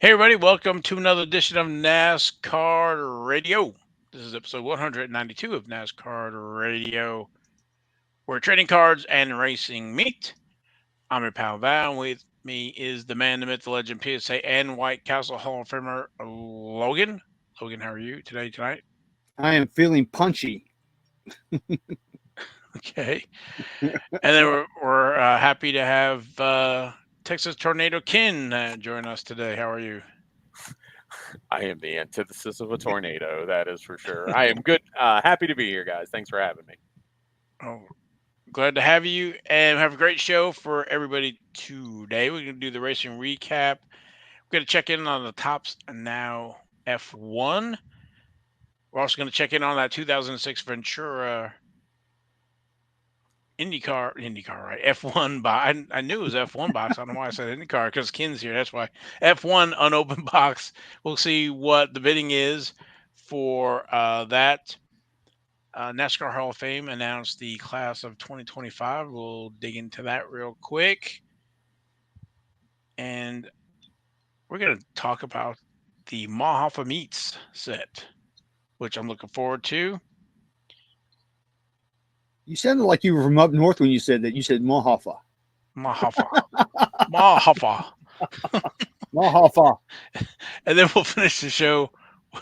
Hey, everybody, welcome to another edition of NasCard Radio. This is episode 192 of NasCard Radio, where trading cards and racing meet. I'm your pal Val, and with me is the man, the myth, the legend, PSA, and White Castle Hall of Famer, Logan. Logan, how are you tonight? I am feeling punchy. Okay. And then we're happy to have Texas Tornado Kin join us today. How are you? I am the antithesis of a tornado, that is for sure. I am good. Happy to be here, guys. Thanks for having me. Oh, glad to have you and have a great show for everybody today. We're going to do the racing recap. We're going to check in on the tops now F1. We're also going to check in on that 2006 Ventura IndyCar, right? F1 box. I knew it was F1 box. I don't know why I said IndyCar because Kin's here. That's why. F1 unopened box. We'll see what the bidding is for that. NASCAR Hall of Fame announced the class of 2025. We'll dig into that real quick. And we're going to talk about the Marhoefer Meats set, which I'm looking forward to. You sounded like you were from up north when you said that. You said Marhoefer. Marhoefer. Marhoefer. Marhoefer. And then we'll finish the show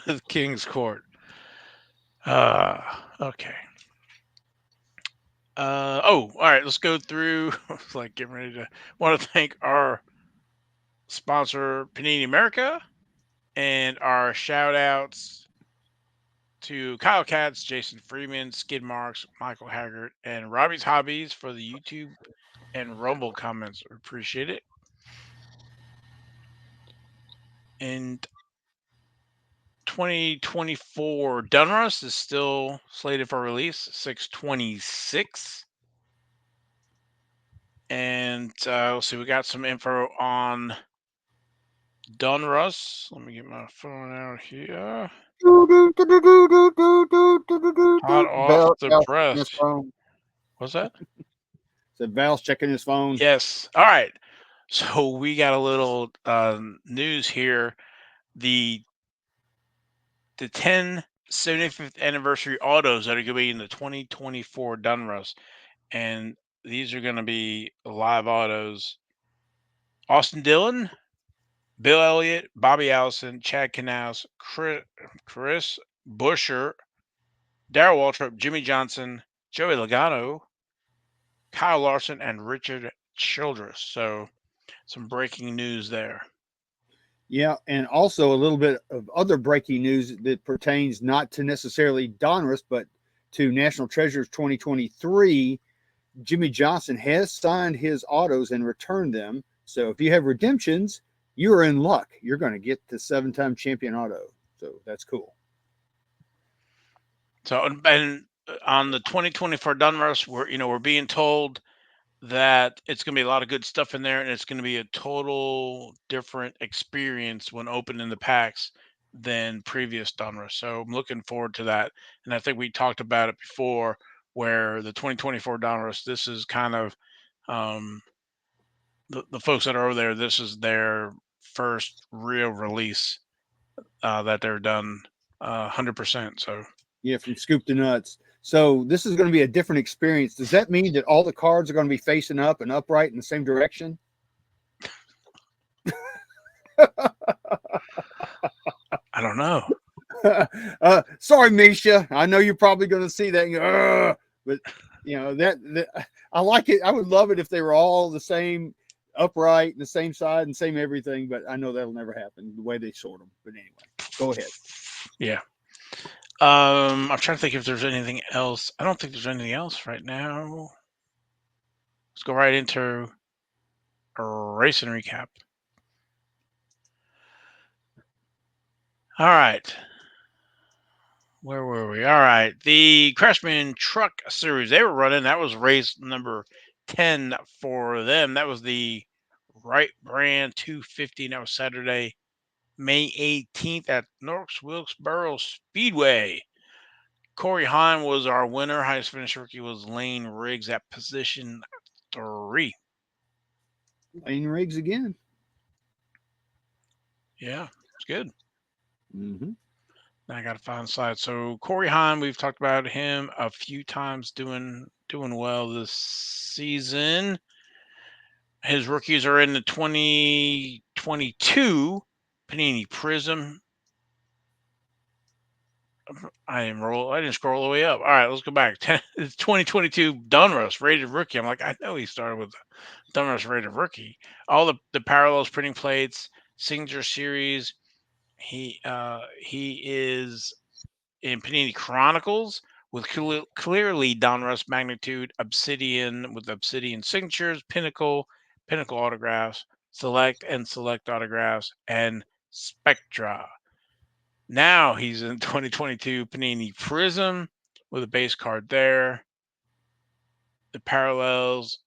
with King's Court. Okay. All right. Let's go through. It's like getting ready to. Want to thank our sponsor, Panini America, and our shout outs to Kyle Katz, Jason Freeman, Skid Marks, Michael Haggard, and Robbie's Hobbies for the YouTube and Rumble comments. We appreciate it. And 2024 Donruss is still slated for release, 6/26. And let's see, we got some info on Donruss. Let me get my phone out here. Hot off the Val's checking press. his phone. What's that? Said Val's checking his phone. Yes. All right. So we got a little news here. The 10 75th anniversary autos that are going to be in the 2024 Donruss, and these are going to be live autos. Austin Dillon, Bill Elliott, Bobby Allison, Chad Knaus, Chris Buescher, Darrell Waltrip, Jimmy Johnson, Joey Logano, Kyle Larson, and Richard Childress. So some breaking news there. Yeah, and also a little bit of other breaking news that pertains not to necessarily Donruss, but to National Treasures 2023. Jimmy Johnson has signed his autos and returned them. So if you have redemptions, you're in luck. You're going to get the 7-time champion auto. So that's cool. So and on the 2024 Donruss, we're being told that it's going to be a lot of good stuff in there, and it's going to be a total different experience when opening the packs than previous Donruss. So I'm looking forward to that. And I think we talked about it before, where the 2024 Donruss, this is kind of um, the folks that are over there. This is their first real release that they're done 100%. So Yeah, from scoop to nuts. So this is going to be a different experience. Does that mean that all the cards are going to be facing up and upright in the same direction? I don't know. Sorry, Misha. I know you're probably going to see that and go, but that I like it. I would love it if they were all the same, upright, and the same side and same everything. But I know that'll never happen the way they sort them. But anyway, go ahead. Yeah. I'm trying to think if there's anything else. I don't think there's anything else right now. Let's go right into a racing recap. All right. Where were we? All right. The Craftsman Truck Series, they were running. That was race number 10 for them. That was the Wright Brand 250. And that was Saturday, May 18th at North Wilkesboro Speedway. Corey Heim was our winner. Highest finished rookie was Layne Riggs at position 3. Layne Riggs again. Yeah, it's good. Mm-hmm. Now I got to find the slide. So Corey Heim, we've talked about him a few times, doing well this season. His rookies are in the 2022 Panini Prism. I didn't scroll all the way up. All right, let's go back. It's 2022 Donruss rated rookie. I'm like, I know he started with Donruss rated rookie. All the parallels, printing plates, signature series. He is in Panini Chronicles with clearly Donruss magnitude, Obsidian with Obsidian signatures, Pinnacle autographs, Select and Select autographs, and Spectra. Now he's in 2022 Panini Prism with a base card there. The parallels,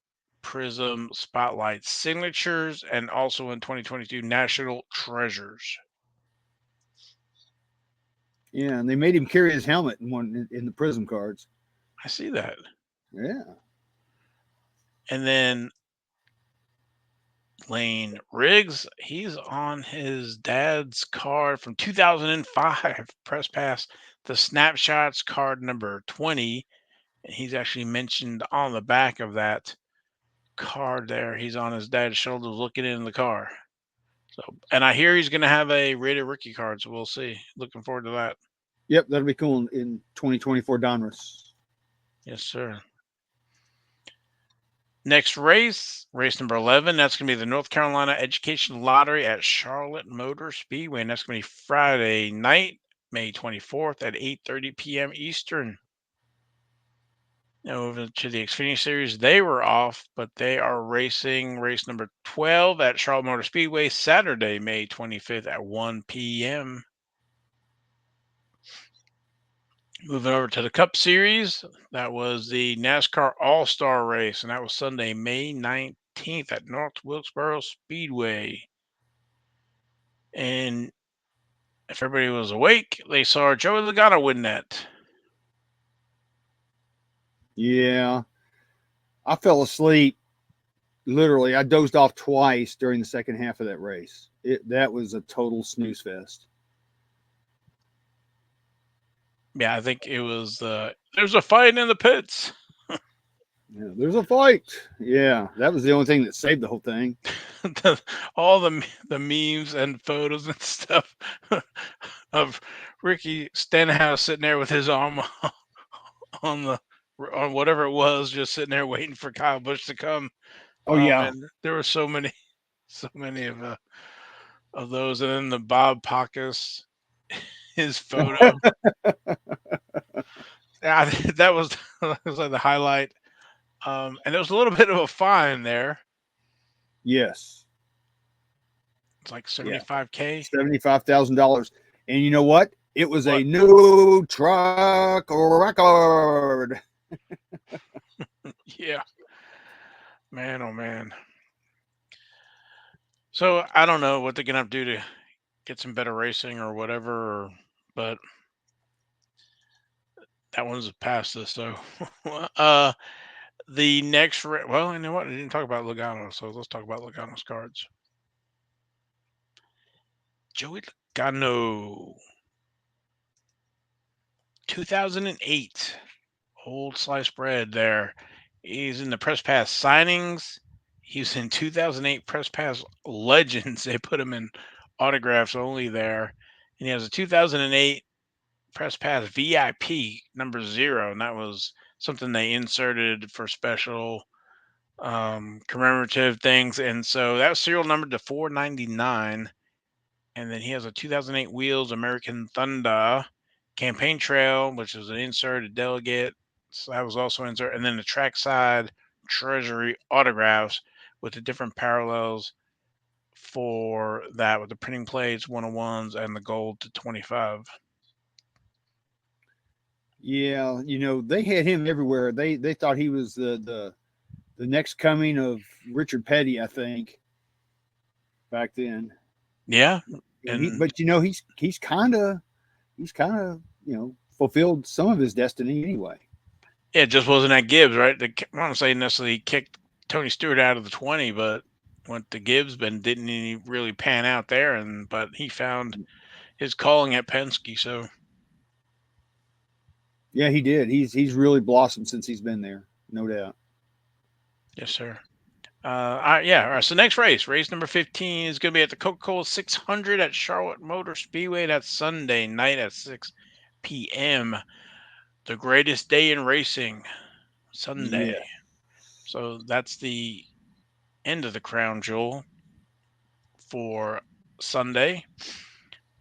Prism, Spotlight signatures, and also in 2022 National Treasures. Yeah, and they made him carry his helmet in the Prism cards. I see that. Yeah. And then Layne Riggs, he's on his dad's card from 2005 press pass, the snapshots card number 20. And he's actually mentioned on the back of that card there. He's on his dad's shoulders looking in the car. So, and I hear he's going to have a rated rookie card, so we'll see. Looking forward to that. Yep, that'll be cool in 2024 Donruss. Yes, sir. Next race number 11. That's going to be the North Carolina Education Lottery at Charlotte Motor Speedway. And that's going to be Friday night, May 24th at 8:30 p.m. Eastern. Now over to the Xfinity Series. They were off, but they are racing race number 12 at Charlotte Motor Speedway Saturday, May 25th at 1 p.m. Moving over to the Cup Series, that was the NASCAR All-Star Race, and that was Sunday, May 19th at North Wilkesboro Speedway. And if everybody was awake, they saw Joey Logano win that. Yeah. I fell asleep. Literally, I dozed off twice during the second half of that race. That was a total snooze fest. Yeah, I think it was there's a fight in the pits. Yeah, there's a fight. Yeah, that was the only thing that saved the whole thing. All the memes and photos and stuff of Ricky Stenhouse sitting there with his arm on whatever it was, just sitting there waiting for Kyle Busch to come. Oh yeah, And there were so many of those, and then the Bob Pockus, his photo. Yeah, that was like the highlight. And there was a little bit of a fine there. Yes. It's like $75K. $75,000. And you know what? It was a new truck record. Yeah. Man, oh man. So I don't know what they're gonna have to do to get some better racing or whatever, but that one's past us. So the next well, you know what? I didn't talk about Logano, so let's talk about Logano's cards. Joey Logano, 2008, old sliced bread there. He's in the press pass signings. He's in 2008 press pass legends. They put him in autographs only there. And he has a 2008 press pass VIP number 0. And that was something they inserted for special commemorative things. And so that was serial numbered to 499. And then he has a 2008 Wheels American Thunder campaign trail, which is an inserted delegate. So that was also inserted. And then the trackside treasury autographs with the different parallels for that, with the printing plates, 101s, and the gold to 25. Yeah, you know, they had him everywhere. They thought he was the next coming of Richard Petty, I think, back then. Yeah. But you know, he's kind of fulfilled some of his destiny anyway. It just wasn't at Gibbs, right? I don't say necessarily kicked Tony Stewart out of the 20, but went to Gibbs, but didn't really pan out there. But he found his calling at Penske. So Yeah, he did. He's really blossomed since he's been there, no doubt. yes, sir. Yeah. All right. So next race number 15 is going to be at the Coca-Cola 600 at Charlotte Motor Speedway. That's Sunday night at 6 p.m. The greatest day in racing, Sunday. Yeah. So that's the end of the crown jewel for Sunday.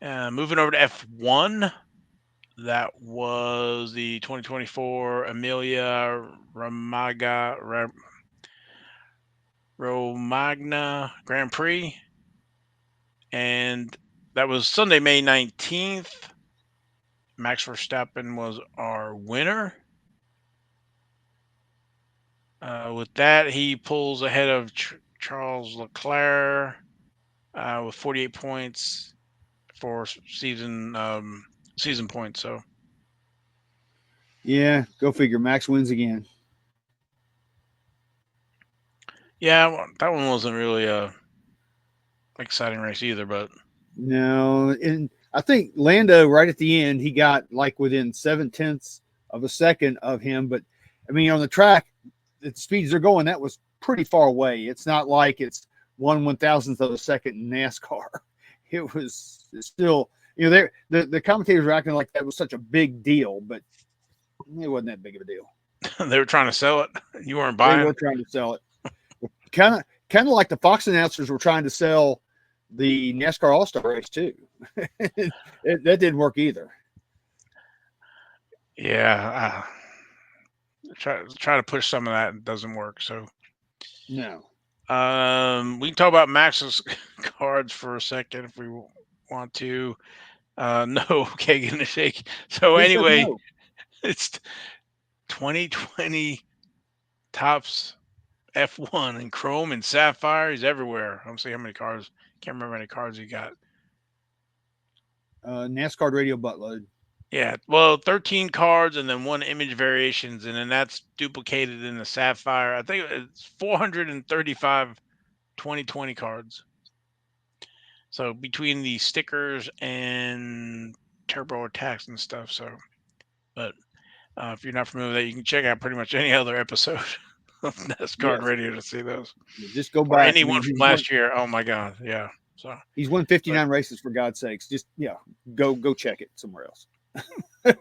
Moving over to F1, that was the 2024 Emilia Romagna Grand Prix, and that was Sunday, May 19th. Max Verstappen was our winner. With that, he pulls ahead of Charles Leclerc with 48 points for season points. So Yeah, go figure. Max wins again. yeah, that one wasn't really a exciting race either, but No, and I think Lando right at the end, he got like within 7/10 of a second of him. But I mean, on the track, the speeds they're going, that was pretty far away. It's not like it's 1/1000th of a second in NASCAR. It was still, the commentators were acting like that was such a big deal, but it wasn't that big of a deal. they were trying to sell it. You weren't They buying. were trying to sell it, kind of like the Fox announcers were trying to sell the NASCAR All-Star race too. That didn't work either. Yeah, try to push some of that. It doesn't work. So No. we can talk about Max's cards for a second if we want to. No, okay, gonna shake. So Who says anyway, no? it's 2020 Tops F1 and Chrome and Sapphire. He's everywhere. I'm seeing how many cards. Can't remember how many cards he got. NasCardRadio buttload. Yeah, well, 13 cards and then one image variations, and then that's duplicated in the Sapphire. I think it's 435 2020 cards. So between the stickers and turbo attacks and stuff. So, but if you're not familiar with that, you can check out pretty much any other episode of NASCAR Yes. Radio to see those. Just go Or back. anyone from last year. Oh my God. Yeah. So He's won 59 races for God's sakes. Just go check it somewhere else. all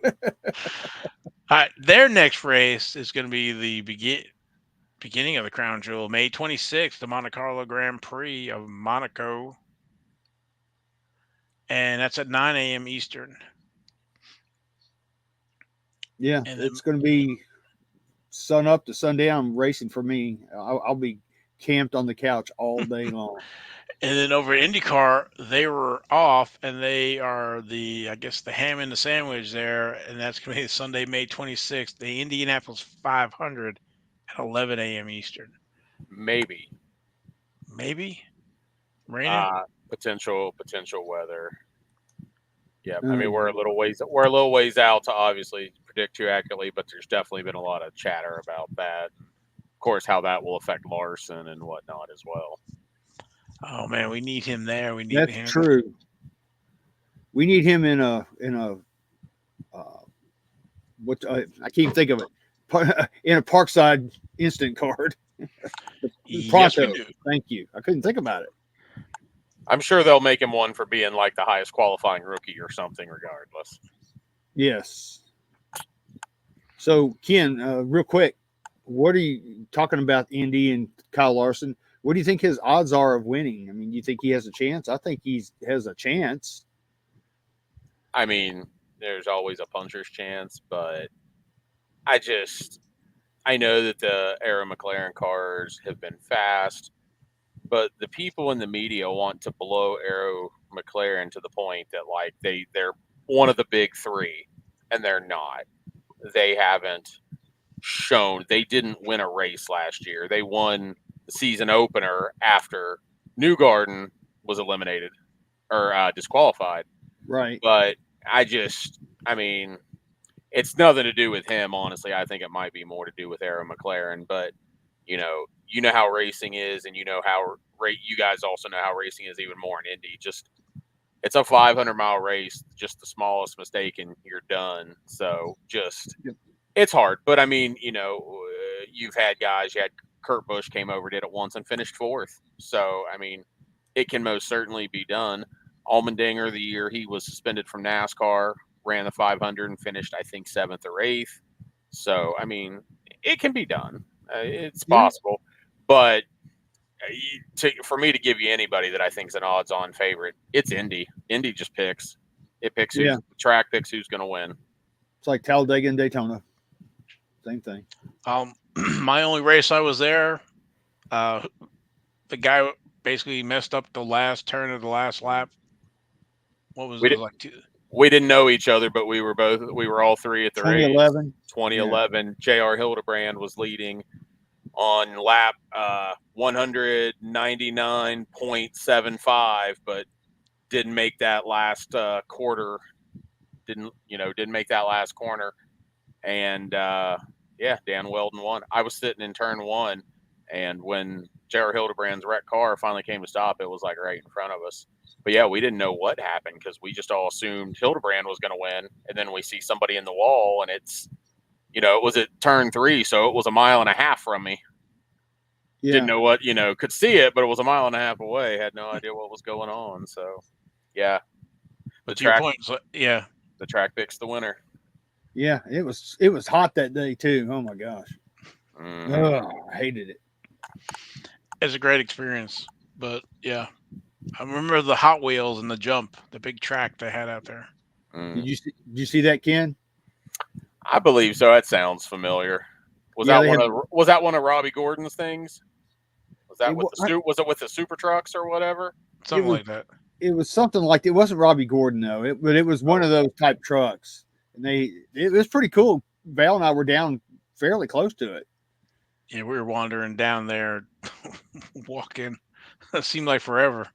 right, their next race is going to be the beginning of the crown jewel, May 26th, the Monte Carlo Grand Prix of Monaco. And that's at 9 a.m. Eastern. Yeah, And it's going to be sun up to sundown racing for me. I'll be camped on the couch all day long. And then over at IndyCar, they were off, and they are I guess, the ham and the sandwich there, and that's going to be Sunday, May 26th, the Indianapolis 500 at 11 a.m. Eastern. Maybe. Raining? Potential weather. Yeah, I mean we're a little ways out to obviously predict too accurately, but there's definitely been a lot of chatter about that. Of course, how that will affect Larson and whatnot as well. Oh man, we need him there. That's true. We need him in a what I can't even think of it, in a Parkside instant card. Yes, we do. Thank you. I couldn't think about it. I'm sure they'll make him one for being like the highest qualifying rookie or something, regardless. Yes. So, Ken, real quick, what are you talking about Indy and Kyle Larson? What do you think his odds are of winning? I mean, you think he has a chance? I think he has a chance. I mean, there's always a puncher's chance, but I know that the Arrow McLaren cars have been fast, but the people in the media want to blow Arrow McLaren to the point that like they're one of the big three, and they're not. They haven't shown. They didn't win a race last year. They won the season opener after Newgarden was eliminated or disqualified. Right. But I mean, it's nothing to do with him, honestly. I think it might be more to do with Arrow McLaren. But you know how racing is, and you know how you guys also know how racing is even more in Indy. Just it's a 500-mile race. Just the smallest mistake and you're done. So just it's hard. But I mean, you've had guys. You had Kurt Busch came over, did it once, and finished fourth. So I mean, it can most certainly be done. Allmendinger, the year he was suspended from NASCAR, ran the 500 and finished, I think, seventh or eighth. So I mean, it can be done. It's possible, but for me to give you anybody that I think is an odds-on favorite, it's Indy. Indy just picks. It picks who's track picks who's going to win. It's like Talladega and Daytona. Same thing. My only race I was there, the guy basically messed up the last turn of the last lap. What was it like? We didn't know each other, but we were all three at the 2011. race. 2011. J.R. Hildebrand was leading on lap 199.75, but didn't make that last quarter. Didn't make that last corner. And Dan Weldon won. I was sitting in turn one, and when J.R. Hildebrand's wrecked car finally came to stop, it was like right in front of us. But yeah, we didn't know what happened because we just all assumed Hildebrand was going to win. And then we see somebody in the wall, and it's, it was at turn 3, so it was a mile and a half from me. Yeah. Didn't know what, could see it, but it was a mile and a half away. Had no idea what was going on. So, yeah. But to your point, the track picks the winner. Yeah, it was hot that day too. Oh my gosh. Mm-hmm. Oh, I hated it. It's a great experience, but yeah. I remember the Hot Wheels and the jump, the big track they had out there. Did you see that, Ken? I believe so. That sounds familiar. Was that one of Robbie Gordon's things? Was it with the super trucks or whatever? Something like that. It was something like it wasn't Robbie Gordon though. But it was one of those type trucks, and it was pretty cool. Val and I were down fairly close to it. Yeah, we were wandering down there, walking. It seemed like forever.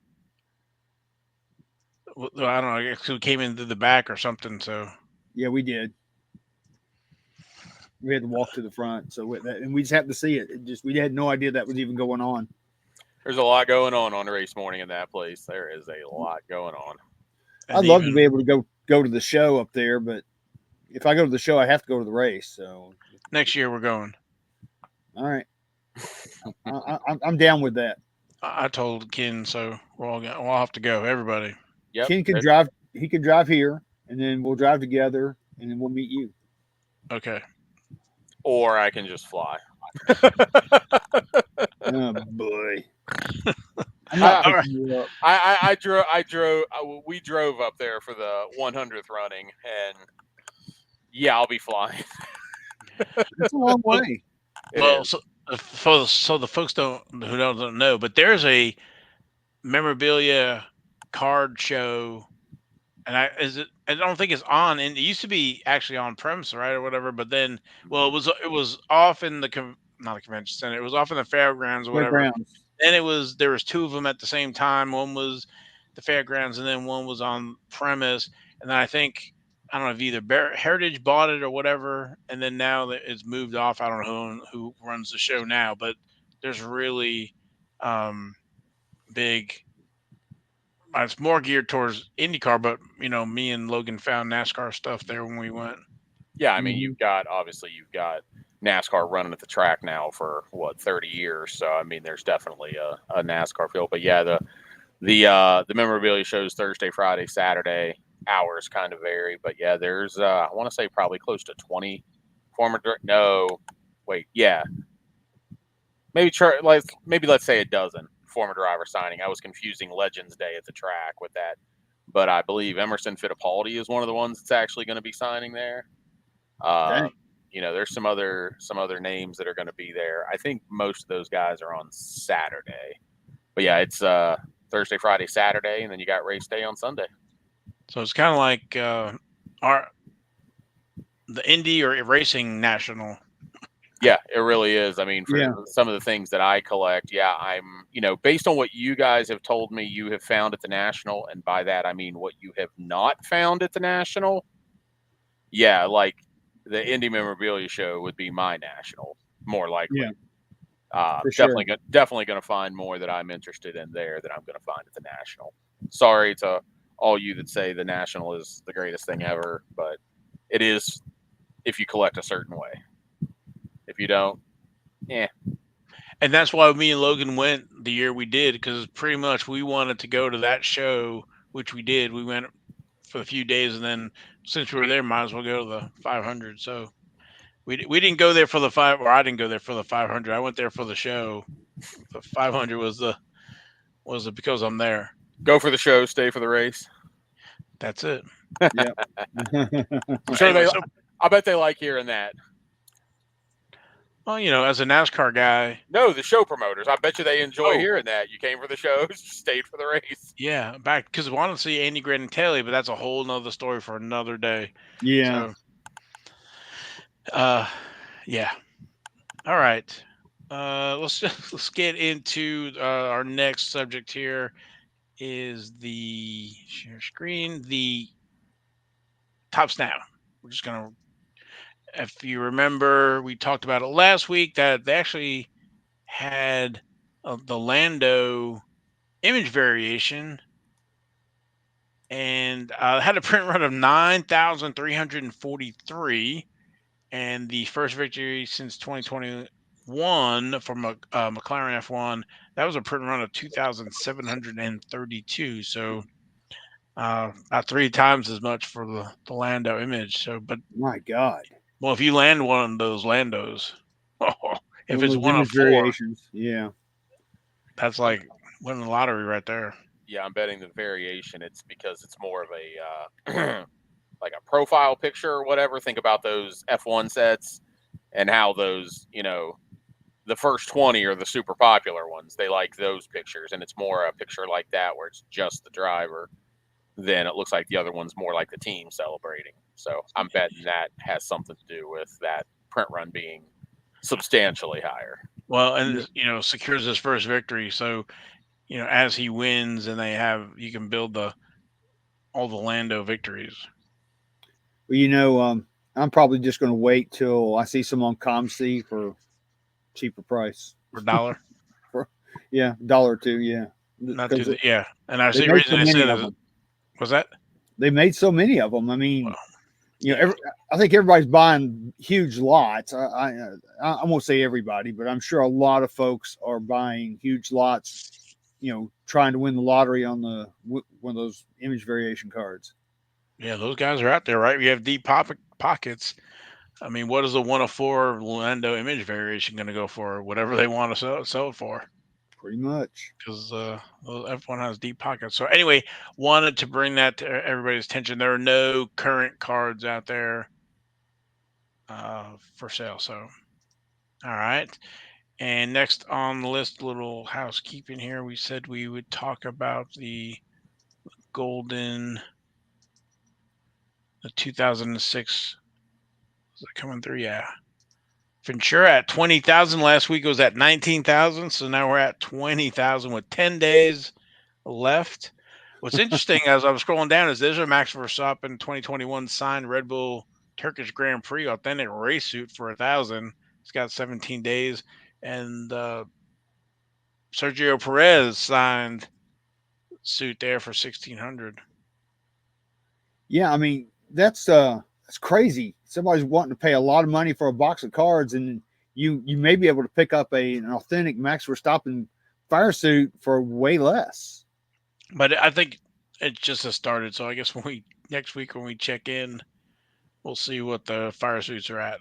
I don't know. I guess we came into the back or something. So yeah, we did. We had to walk to the front, and we just happened to see it. We had no idea that was even going on. There's a lot going on race morning in that place. There is a lot going on. I'd love to be able to go to the show up there, but if I go to the show, I have to go to the race. So next year we're going. All right, I'm down with that. I told Ken, so we'll have to go. Everybody. Yep. Ken can drive. He can drive here, and then we'll drive together, and then we'll meet you. Okay. Or I can just fly. Oh boy. We drove up there for the 100th running, and yeah, I'll be flying. It's a long way. Well, so the folks who don't know, but there's a memorabilia card show, and I don't think it's on, and it used to be actually on premise, right, or whatever. But then, well, it was off in not a convention center. It was off in the fairgrounds or whatever. Then there was two of them at the same time. One was the fairgrounds, and then one was on premise. And then I think, I don't know if either Heritage bought it or whatever, and then now that it's moved off. I don't know who runs the show now, but there's really big. It's more geared towards IndyCar, but me and Logan found NASCAR stuff there when we went. Yeah, I mean, you've got NASCAR running at the track now for 30 years. So I mean, there's definitely a NASCAR feel. But yeah, the memorabilia shows Thursday, Friday, Saturday. Hours kind of vary, but yeah, there's I want to say probably close to 20 maybe let's say a dozen former driver signing. I was confusing Legends Day at the track with that, but I believe Emerson Fittipaldi is one of the ones that's actually going to be signing there. There's some other names that are going to be there. I think most of those guys are on Saturday, but yeah, it's Thursday, Friday, Saturday, and then you got race day on Sunday. So it's kind of like the Indy or Racing National. Yeah, it really is. I mean, for some of the things that I collect, I'm, based on what you guys have told me you have found at the National, and by that I mean what you have not found at the National. Yeah, like the Indy memorabilia show would be my National, more likely. For sure. Definitely going to find more that I'm interested in there that I'm going to find at the National. Sorry to all you that say the National is the greatest thing ever, but it is if you collect a certain way. If you don't, eh. And that's why me and Logan went the year we did, because pretty much we wanted to go to that show, which we did. We went for a few days, and then since we were there, might as well go to the 500. So we didn't go there for the or I didn't go there for the 500. I went there for the show. The 500 was the because I'm there. Go for the show, stay for the race. That's it. Yep. I'm sure Anyway, so, I bet they like hearing that. well, as a NASCAR guy, No, the show promoters. I bet you they enjoy Oh. hearing that. You came for the shows, stayed for the race. yeah, back because I wanted to see Andy Granatelli, but that's a whole nother story for another day. Yeah. So, yeah. All right. Let's get into our next subject here. Is the share screen the top snap? We're just gonna. If you remember, we talked about it last week that they actually had the Lando image variation, and had a print run of 9,343, and the first victory since 2021 from a McLaren F1. That was a print run of 2,732. So about 3 times as much for the Lando image. So, but My God. well, if you land one of those Landos, if it's those one of image 4, variations. Yeah. that's like winning the lottery right there. Yeah, I'm betting the variation. It's because it's more of a like a profile picture or whatever. Think about those F1 sets and how those, the first 20 are the super popular ones. They like those pictures, and it's more a picture like that where it's just the driver. Then it looks like the other one's more like the team celebrating. So I'm betting that has something to do with that print run being substantially higher. Well, and secures his first victory. So as he wins, and you can build all the Lando victories. Well, I'm probably just going to wait till I see some on ComC for cheaper price. For $1. Yeah, $1 or $2. Yeah. Not do the, yeah. And I They see the made reason so I many said of is, them. was that? They made so many of them. I mean, Well, I think everybody's buying huge lots. I won't say everybody, but I'm sure a lot of folks are buying huge lots, trying to win the lottery on one of those image variation cards. Yeah, those guys are out there, right? We have deep pockets. I mean, what is the 1 of 4 Lando image variation going to go for? Whatever they want to sell it for. Pretty much. Because F1 has deep pockets. So anyway, wanted to bring that to everybody's attention. There are no current cards out there for sale. So, all right. And next on the list, little housekeeping here. We said we would talk about the Goldin, the 2006. Is it coming through? Yeah. Ventura at 20,000. Last week it was at 19,000. So now we're at 20,000 with 10 days left. What's interesting as I was scrolling down is there's a Max Verstappen 2021 signed Red Bull Turkish Grand Prix authentic race suit for 1,000. It's got 17 days, and Sergio Perez signed suit there for 1,600. Yeah, I mean that's crazy. Somebody's wanting to pay a lot of money for a box of cards, and you may be able to pick up an authentic Max Verstappen fire suit for way less. But I think it just has started. So I guess next week when we check in, we'll see what the fire suits are at.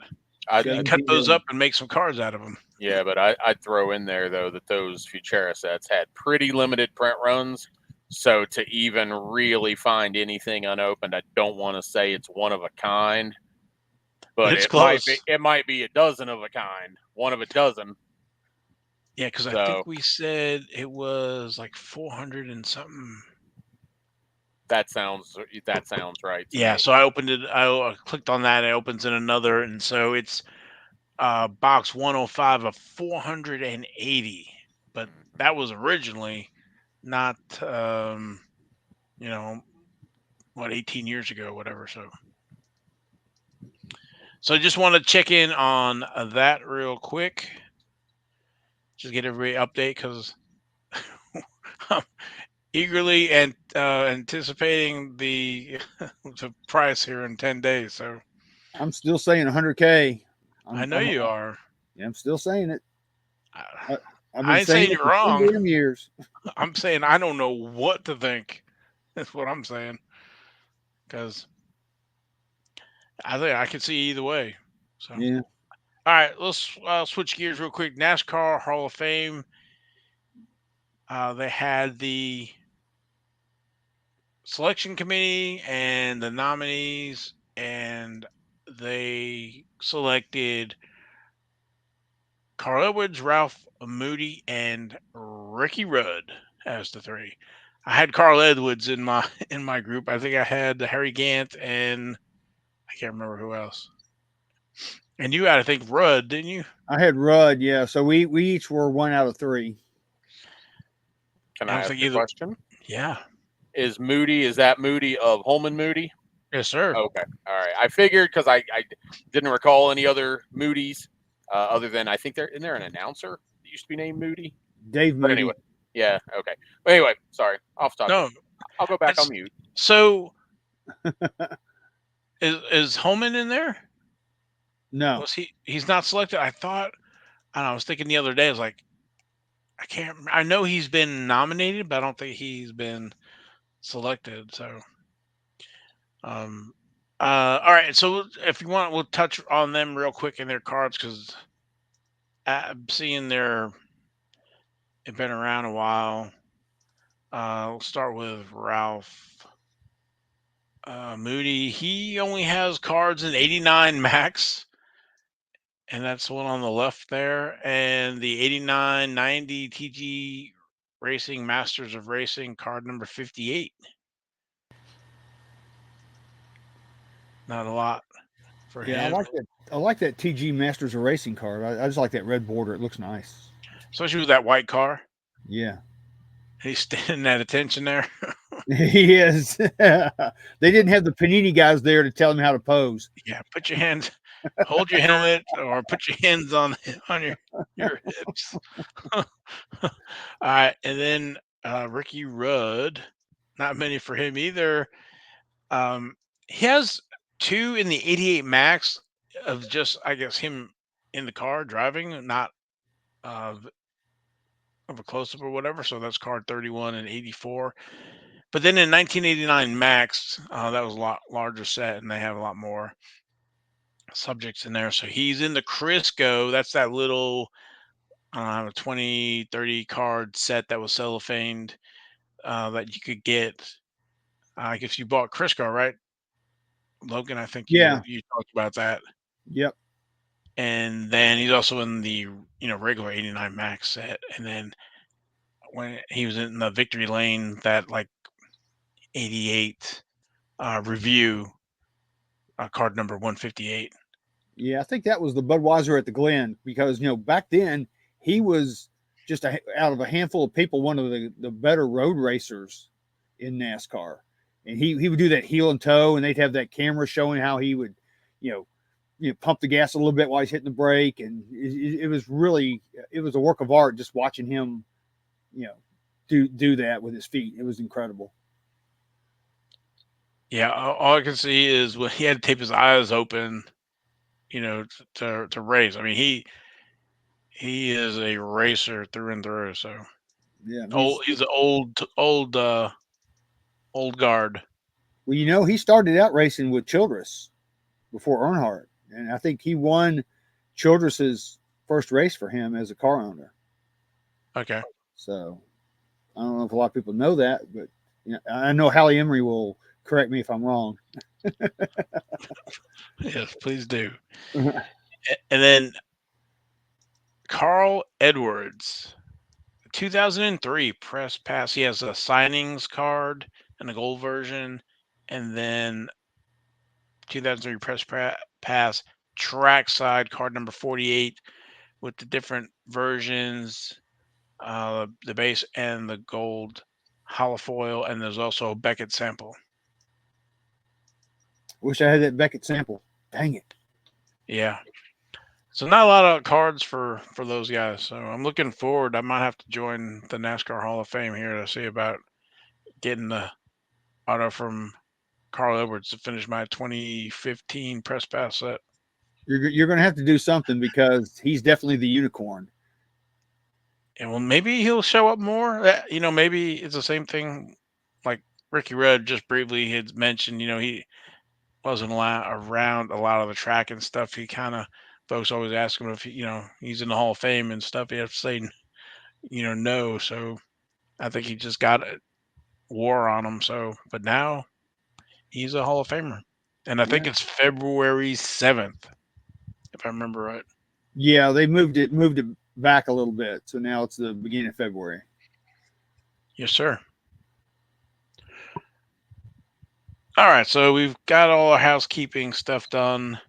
I'd Cut those up and make some cards out of them. Yeah, but I'd throw in there though that those Futera sets had pretty limited print runs. So to even really find anything unopened, I don't want to say it's one of a kind, but it's it close. might be a dozen of a kind, one of a dozen. Yeah, because I think we said it was like 400 and something. That sounds right. Yeah, me. so I opened it. I clicked on that. It opens in another, and so it's box 105 of 480. But that was originally not, 18 years ago, whatever. So I just want to check in on that real quick. just get everybody update because I'm eagerly and anticipating the the price here in 10 days. So I'm still saying 100K. I I'm, know I'm, you are. yeah, I'm still saying it. I, I, I've been I ain't saying saying it you're for 10 wrong. damn years. I'm saying I don't know what to think. That's what I'm saying because I think I can see either way. So. Yeah. All right, let's switch gears real quick. NASCAR Hall of Fame. They had the selection committee and the nominees, and they selected Carl Edwards, Ralph Moody, and Ricky Rudd as the three. I had Carl Edwards in my in my group. I think I had Harry Gant and I can't remember who else. And you had, I think, Rudd, didn't you? I had Rudd. Yeah. So we each were 1 out of 3. Can I I don't ask think a either. question? Yeah. Is that Moody of Holman Moody? Yes, sir. Okay. All right. I figured because I didn't recall any other Moody's other than I think isn't there an announcer that used to be named Moody? Dave But anyway, Moody. yeah. Okay. But anyway, sorry. Off topic. No, I'll go back on that's mute. so. Is Holman in there? No. Was he? He's not selected. I thought. I don't know. I was thinking the other day. I was like, I can't. I know he's been nominated, but I don't think he's been selected. So, um, all right. So if you want, we'll touch on them real quick in their cards because I'm seeing they've been around a while. We'll start with Ralph Moody. He only has cards in 89 max. And that's the one on the left there. And the 8990 TG Racing Masters of Racing card number 58. Not a lot for Yeah, I him, like that. I like that TG Masters of Racing card. I just like that red border. It looks nice. especially with that white car. Yeah. He's standing at attention there. He is. They didn't have the Panini guys there to tell him how to pose. Yeah, put your hands, hold your helmet, or put your hands on your hips. All right, and then Ricky Rudd. Not many for him either. Um, he has two in the 88 max of just, I guess, him in the car driving, not uh, of a close up or whatever. So that's card 31 and 84. But then in 1989 max, that was a lot larger set, and they have a lot more subjects in there. So he's in the Crisco. That's that little 20, 30 card set that was cellophaned that you could get. I guess you bought Crisco, right, Logan? I think Yeah. you talked about that. Yep. And then he's also in the regular 89 max set. And then when he was in the Victory Lane, that like 88 review card number 158. Yeah, I think that was the Budweiser at the Glen because back then he was just out of a handful of people one of the better road racers in NASCAR, and he would do that heel and toe, and they'd have that camera showing how he would, you know, pump the gas a little bit while he's hitting the brake, and it was really it was a work of art just watching him, do that with his feet. It was incredible. Yeah, all I can see is when he had to tape his eyes open, to race. I mean, he is a racer through and through. So Yeah, he's an old guard. well, he started out racing with Childress before Earnhardt, and I think he won Childress's first race for him as a car owner. Okay. So I don't know if a lot of people know that, but I know Hallie Emery will correct me if I'm wrong. Yes, please do. And then Carl Edwards, 2003 press pass. He has a signings card and a gold version, and then 2003 pass trackside card number 48 with the different versions, the base and the gold holofoil, and there's also a Beckett sample. Wish I had that Beckett sample. Dang it. Yeah. So not a lot of cards for those guys. So I'm looking forward. I might have to join the NASCAR Hall of Fame here to see about getting the auto from Carl Edwards to finish my 2015 press pass set. You're going to have to do something because he's definitely the unicorn. And well, maybe he'll show up more. Maybe it's the same thing like Ricky Rudd just briefly had mentioned. He wasn't around a lot of the track and stuff. He kind of folks always ask him if he's in the Hall of Fame and stuff. He has to say no. So I think he just got a war on him. So, but now he's a Hall of Famer, and I think Yeah. it's February 7th, if I remember right. Yeah, they moved it back a little bit. So now it's the beginning of February. Yes, sir. All right, so we've got all our housekeeping stuff done.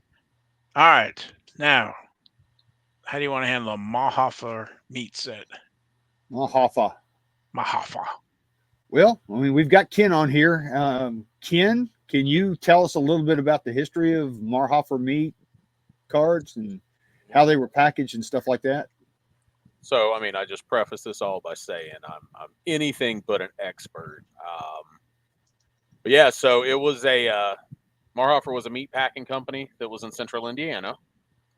All right, now how do you want to handle a Marhoefer meat set? Hoffa. Marhoefer. Well, I mean, we've got Kin on here. Kin, can you tell us a little bit about the history of Marhoefer meat cards and how they were packaged and stuff like that? So, I mean, I just preface this all by saying I'm anything but an expert. But yeah, so it was Marhoefer was a meat packing company that was in central Indiana.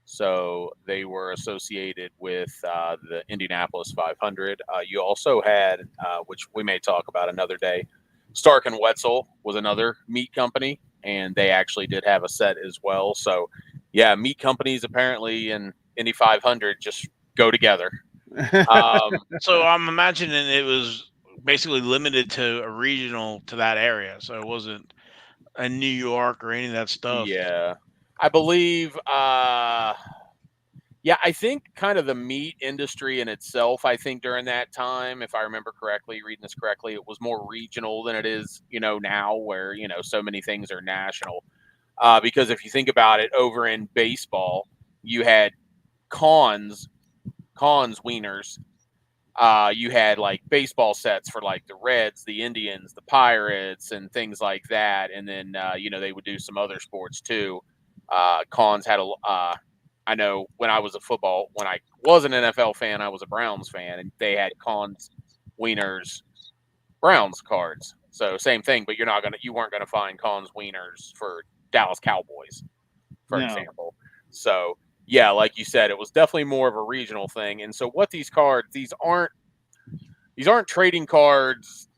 So they were associated with the Indianapolis 500. You also had, which we may talk about another day, Stark and Wetzel was another meat company, and they actually did have a set as well. So, yeah, meat companies apparently in Indy 500 just go together. So I'm imagining it was basically limited to a regional to that area, so it wasn't in New York or any of that stuff. Yeah, I believe. Yeah, I think kind of the meat industry in itself, I think during that time, if I remember correctly, reading this correctly, it was more regional than it is, now where, so many things are national. Because if you think about it, over in baseball, you had cons, wieners. You had like baseball sets for like the Reds, the Indians, the Pirates, and things like that. And then, they would do some other sports too. Cons had I know when I was when I was an NFL fan, I was a Browns fan, and they had Cons, Wieners, Browns cards. So same thing, but you weren't gonna find Cons, Wieners for Dallas Cowboys, for No. example. So yeah, like you said, it was definitely more of a regional thing. And so what these aren't trading cards,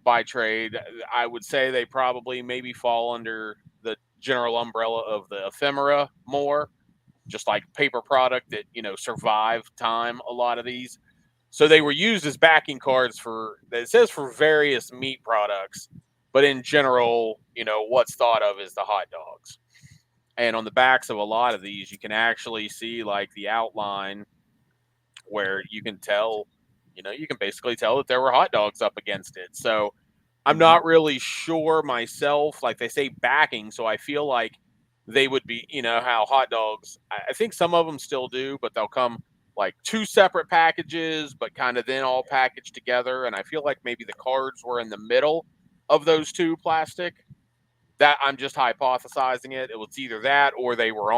by trade. I would say they probably maybe fall under the general umbrella of the ephemera more, just like paper product that survive time. A lot of these, so they were used as backing cards for. It says for various meat products, but in general, what's thought of as the hot dogs. And on the backs of a lot of these, you can actually see like the outline where you can tell, you can basically tell that there were hot dogs up against it. So I'm not really sure myself. Like they say backing, so I feel like they would be, how hot dogs, I think some of them still do, but they'll come like two separate packages, but kind of then all packaged together. And I feel like maybe the cards were in the middle of those two plastic. That I'm just hypothesizing it. It was either that or they were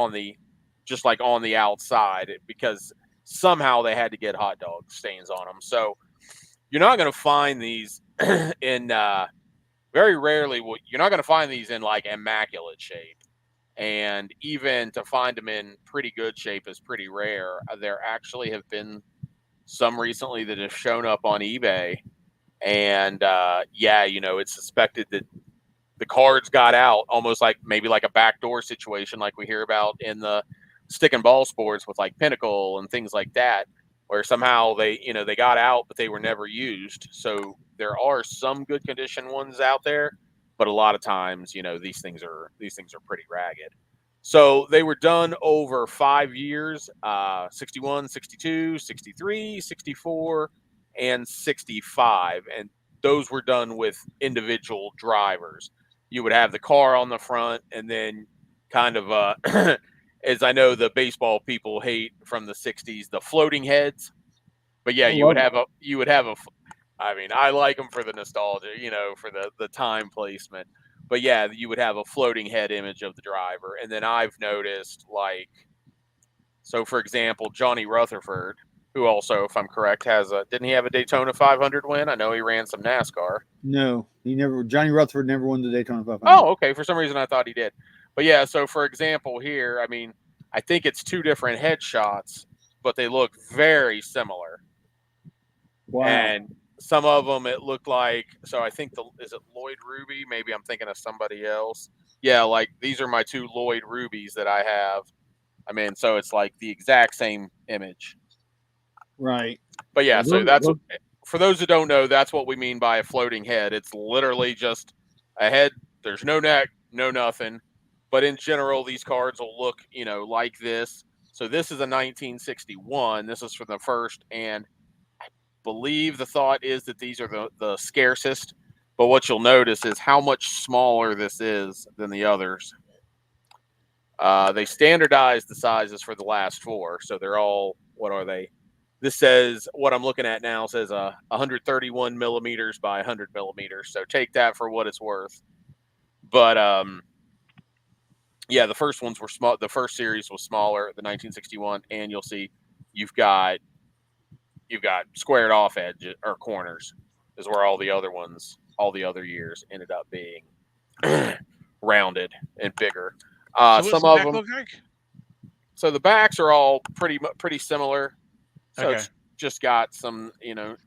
just like on the outside because somehow they had to get hot dog stains on them. So you're not going to find these in very rarely. You're not going to find these in like immaculate shape, and even to find them in pretty good shape is pretty rare. There actually have been some recently that have shown up on eBay, and yeah, it's suspected that the cards got out almost like maybe like a backdoor situation, like we hear about in the stick and ball sports with like Pinnacle and things like that, where somehow they got out, but they were never used. So there are some good condition ones out there, but a lot of times, these things are pretty ragged. So they were done over 5 years, 61, 62, 63, 64, and 65. And those were done with individual drivers. You would have the car on the front, and then kind of as I know the baseball people hate from the 60s, the floating heads. But yeah, I love it. I mean, I like them for the nostalgia, for the time placement. But yeah, you would have a floating head image of the driver. And then I've noticed like So, for example, Johnny Rutherford, who also, if I'm correct, didn't he have a Daytona 500 win? I know he ran some NASCAR. No, he never. Johnny Rutherford never won the Daytona 500. Oh, okay. For some reason, I thought he did. But yeah, so for example, here, I mean, I think it's two different headshots, but they look very similar. Wow. And some of them, it looked like, so I think is it Lloyd Ruby? Maybe I'm thinking of somebody else. Yeah, like these are my two Lloyd Rubies that I have. I mean, so it's like the exact same image. Right. But yeah, Well, so that's for those who don't know, that's what we mean by a floating head. It's literally just a head. There's no neck, no nothing. But in general, these cards will look, like this. So this is a 1961. This is from the first, and I believe the thought is that these are the scarcest. But what you'll notice is how much smaller this is than the others. They standardized the sizes for the last four, so they're all, what are they? This says, what I'm looking at now says 131 millimeters by 100 millimeters. So take that for what it's worth. But yeah, the first ones were small. The first series was smaller, the 1961, and you'll see you've got squared off edges or corners, is where all the other years ended up being rounded and bigger. So what's Some the of back them. look like? So the backs are all pretty similar. So Okay. it's just got some,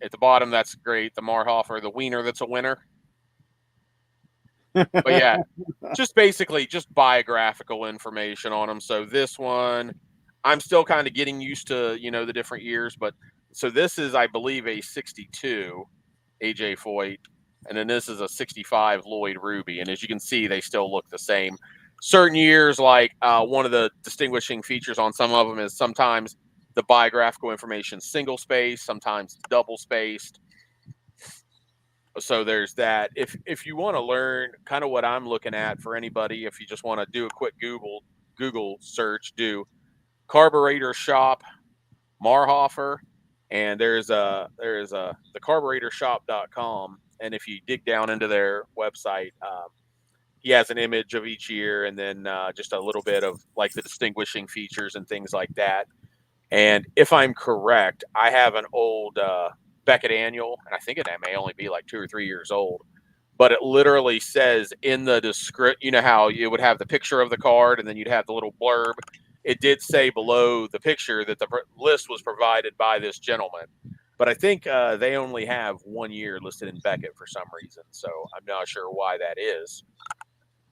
at the bottom, that's great. The Marhoefer, the wiener, that's a winner. But yeah, just basically just biographical information on them. So this one, I'm still kind of getting used to, the different years. But so this is, I believe, a 62 AJ Foyt. And then this is a 65 Lloyd Ruby. And as you can see, they still look the same. Certain years, like one of the distinguishing features on some of them is sometimes the biographical information single spaced, sometimes double spaced. So there's that. If you want to learn kind of what I'm looking at for anybody, if you just want to do a quick Google search, do carburetor shop Marhoefer, and there's the carburetorshop.com, and if you dig down into their website, he has an image of each year, and then just a little bit of like the distinguishing features and things like that. And if I'm correct, I have an old Beckett Annual, and I think it may only be like 2 or 3 years old. But it literally says in the description, you know how you would have the picture of the card and then you'd have the little blurb. It did say below the picture that the list was provided by this gentleman. But I think they only have 1 year listed in Beckett for some reason. So I'm not sure why that is.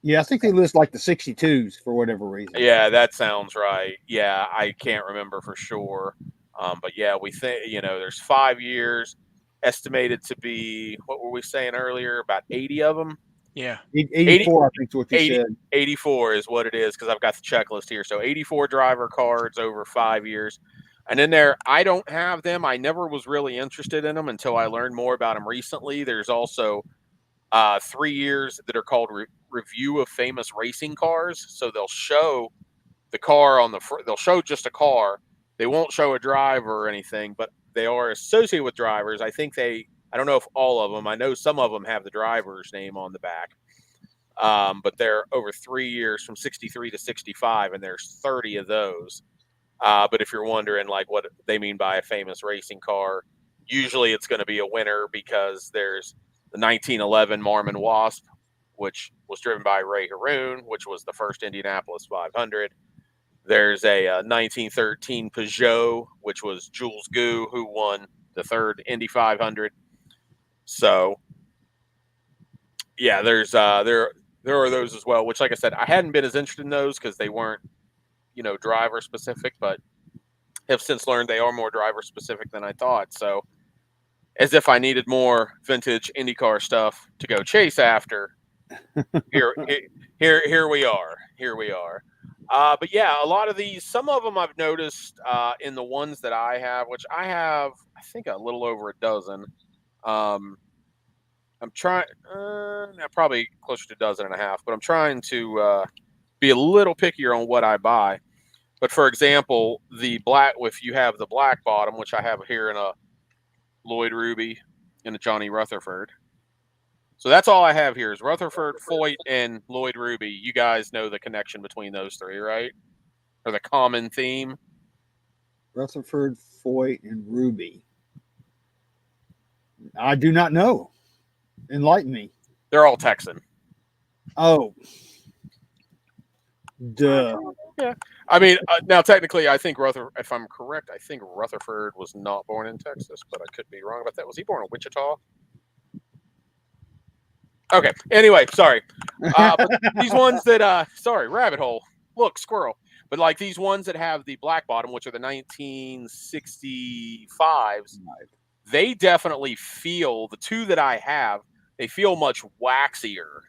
Yeah, I think they list like the 62s for whatever reason. Yeah, that sounds right. Yeah, I can't remember for sure. But yeah, we think, there's 5 years estimated to be, what were we saying earlier, about 80 of them? Yeah. 84, I think is what you 80 said. 84 is what it is because I've got the checklist here. So 84 driver cards over 5 years. And then I don't have them. I never was really interested in them until I learned more about them recently. There's also 3 years that are called review of famous racing cars. So they'll show the car on they'll show just a car. They won't show a driver or anything, but they are associated with drivers. I don't know if all of them, I know some of them have the driver's name on the back. But they're over 3 years from 63 to 65, and there's 30 of those. But if you're wondering like what they mean by a famous racing car, usually it's going to be a winner because there's the 1911 Marmon Wasp, which was driven by Ray Haroon, which was the first Indianapolis 500. There's a 1913 Peugeot, which was Jules Gou, who won the third Indy 500. So, yeah, there are those as well. Which, like I said, I hadn't been as interested in those because they weren't, driver specific, but have since learned they are more driver specific than I thought. So, as if I needed more vintage IndyCar stuff to go chase after, here we are. Here we are. But yeah, a lot of these, some of them I've noticed in the ones that I have, which I have, I think a little over a dozen. I'm trying, probably closer to a dozen and a half, but I'm trying to be a little pickier on what I buy. But for example, if you have the black bottom, which I have here in a Lloyd Ruby and a Johnny Rutherford. So that's all I have here is Rutherford, Foyt, and Lloyd Ruby. You guys know the connection between those three, right? Or the common theme. Rutherford, Foy, and Ruby. I do not know. Enlighten me. They're all Texan. Oh, duh. Yeah. I mean, now technically, I think if I'm correct, I think Rutherford was not born in Texas, but I could be wrong about that. Was he born in Wichita? Okay. Anyway, sorry. But these ones that, sorry, rabbit hole. Look, squirrel. But like these ones that have the black bottom, which are the 1965s, they definitely feel, the two that I have, they feel much waxier.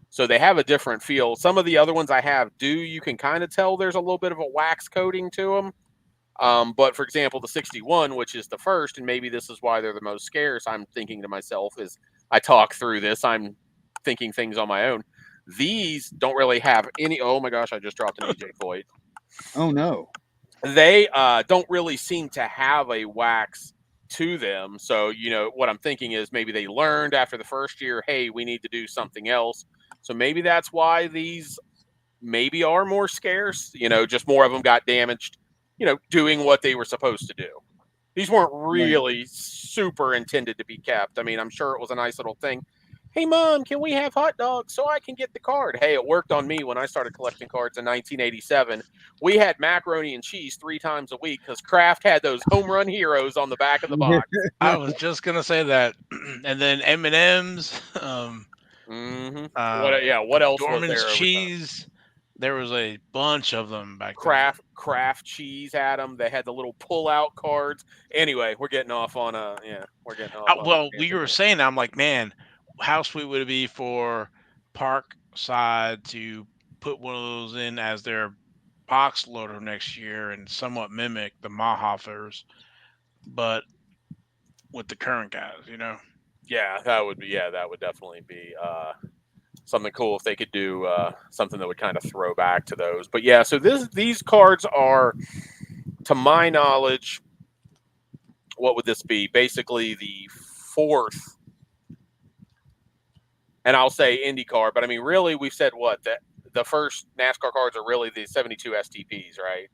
So they have a different feel. Some of the other ones I have you can kind of tell there's a little bit of a wax coating to them. But for example, the 61, which is the first, and maybe this is why they're the most scarce, I'm thinking to myself as I talk through this, I'm thinking things on my own. These don't really have any. Oh my gosh, I just dropped an EJ Foyt. Oh no. They don't really seem to have a wax to them. So, what I'm thinking is maybe they learned after the first year, hey, we need to do something else. So maybe that's why these maybe are more scarce. Just more of them got damaged, doing what they were supposed to do. These weren't really super intended to be kept. I mean, I'm sure it was a nice little thing. Hey, Mom, can we have hot dogs so I can get the card? Hey, it worked on me when I started collecting cards in 1987. We had macaroni and cheese 3 times a week because Kraft had those home run heroes on the back of the box. I was just gonna say that, and then M&M's, What else was Dorman's there over time? cheese. There was a bunch of them back then. Kraft cheese had them. They had the little pull-out cards. Anyway, we're getting off on we're getting off on Well, you were saying, I'm like, man, how sweet would it be for Parkside to put one of those in as their box loader next year and somewhat mimic the Marhoefers, but with the current guys. Yeah, that would definitely be something cool if they could do something that would kind of throw back to those. But yeah, so these cards are, to my knowledge, what would this be? Basically the fourth, and I'll say IndyCar, but I mean, really, we've said what, that the first NASCAR cards are really the 72 STPs, right?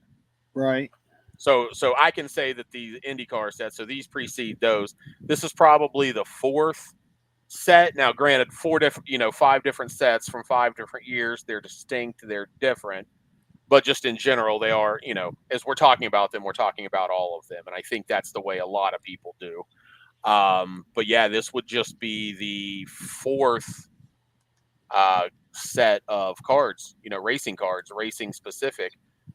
Right. So I can say that the IndyCar sets, so these precede those. This is probably the fourth set. Now, granted, 5 different sets from 5 different years. They're distinct. They're different. But just in general, they are, as we're talking about them, we're talking about all of them. And I think that's the way a lot of people do. But yeah, this would just be the fourth set of cards, racing cards, racing specific,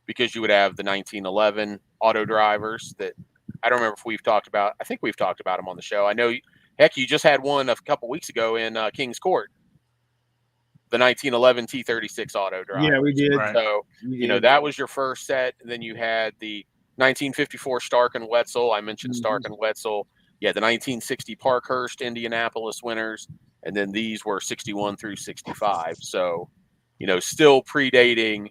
because you would have the 1911 auto drivers that I don't remember if we've talked about. I think we've talked about them on the show. I know, heck, you just had one a couple weeks ago in King's Court, the 1911 T36 auto driver. Yeah, we did. Right. So, that was your first set. And then you had the 1954 Stark and Wetzel. I mentioned Stark and Wetzel. Yeah, the 1960 Parkhurst Indianapolis winners. And then these were 61 through 65. So, still predating,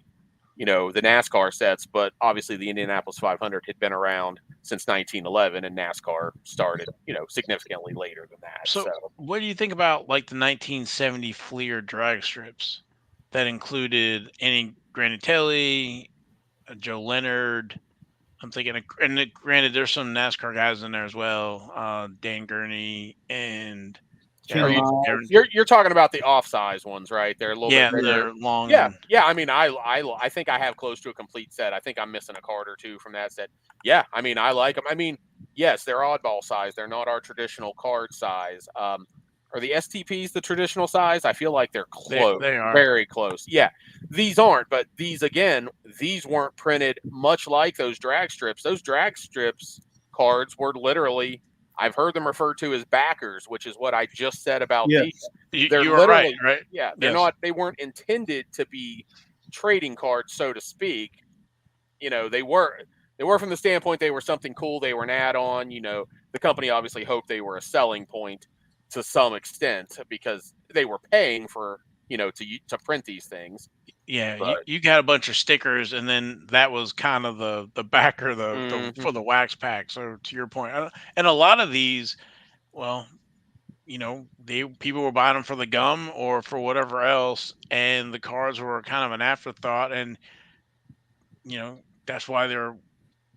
the NASCAR sets, but obviously the Indianapolis 500 had been around since 1911, and NASCAR started, significantly later than that. So, what do you think about like the 1970 Fleer drag strips that included Annie Granatelli, Joe Leonard? I'm thinking, granted, there's some NASCAR guys in there as well, Dan Gurney and you're talking about the off-size ones, right? They're a little bit bigger. They're long. Yeah. I mean, I think I have close to a complete set. I think I'm missing a card or two from that set. Yeah, I mean, I like them. I mean, yes, they're oddball size. They're not our traditional card size. Are the STPs the traditional size? I feel like they're close. They are very close. Yeah, these aren't, but these weren't printed much like those drag strips. Those drag strips cards were literally, I've heard them referred to as backers, which is what I just said about these. They're literally right? Yeah, they're not. They weren't intended to be trading cards, so to speak. They were from the standpoint they were something cool. They were an add-on. The company obviously hoped they were a selling point to some extent because they were paying for to print these things. Yeah, you got a bunch of stickers, and then that was kind of the backer, for the wax pack. So to your point, and a lot of these, well, people were buying them for the gum or for whatever else, and the cards were kind of an afterthought, and that's why they're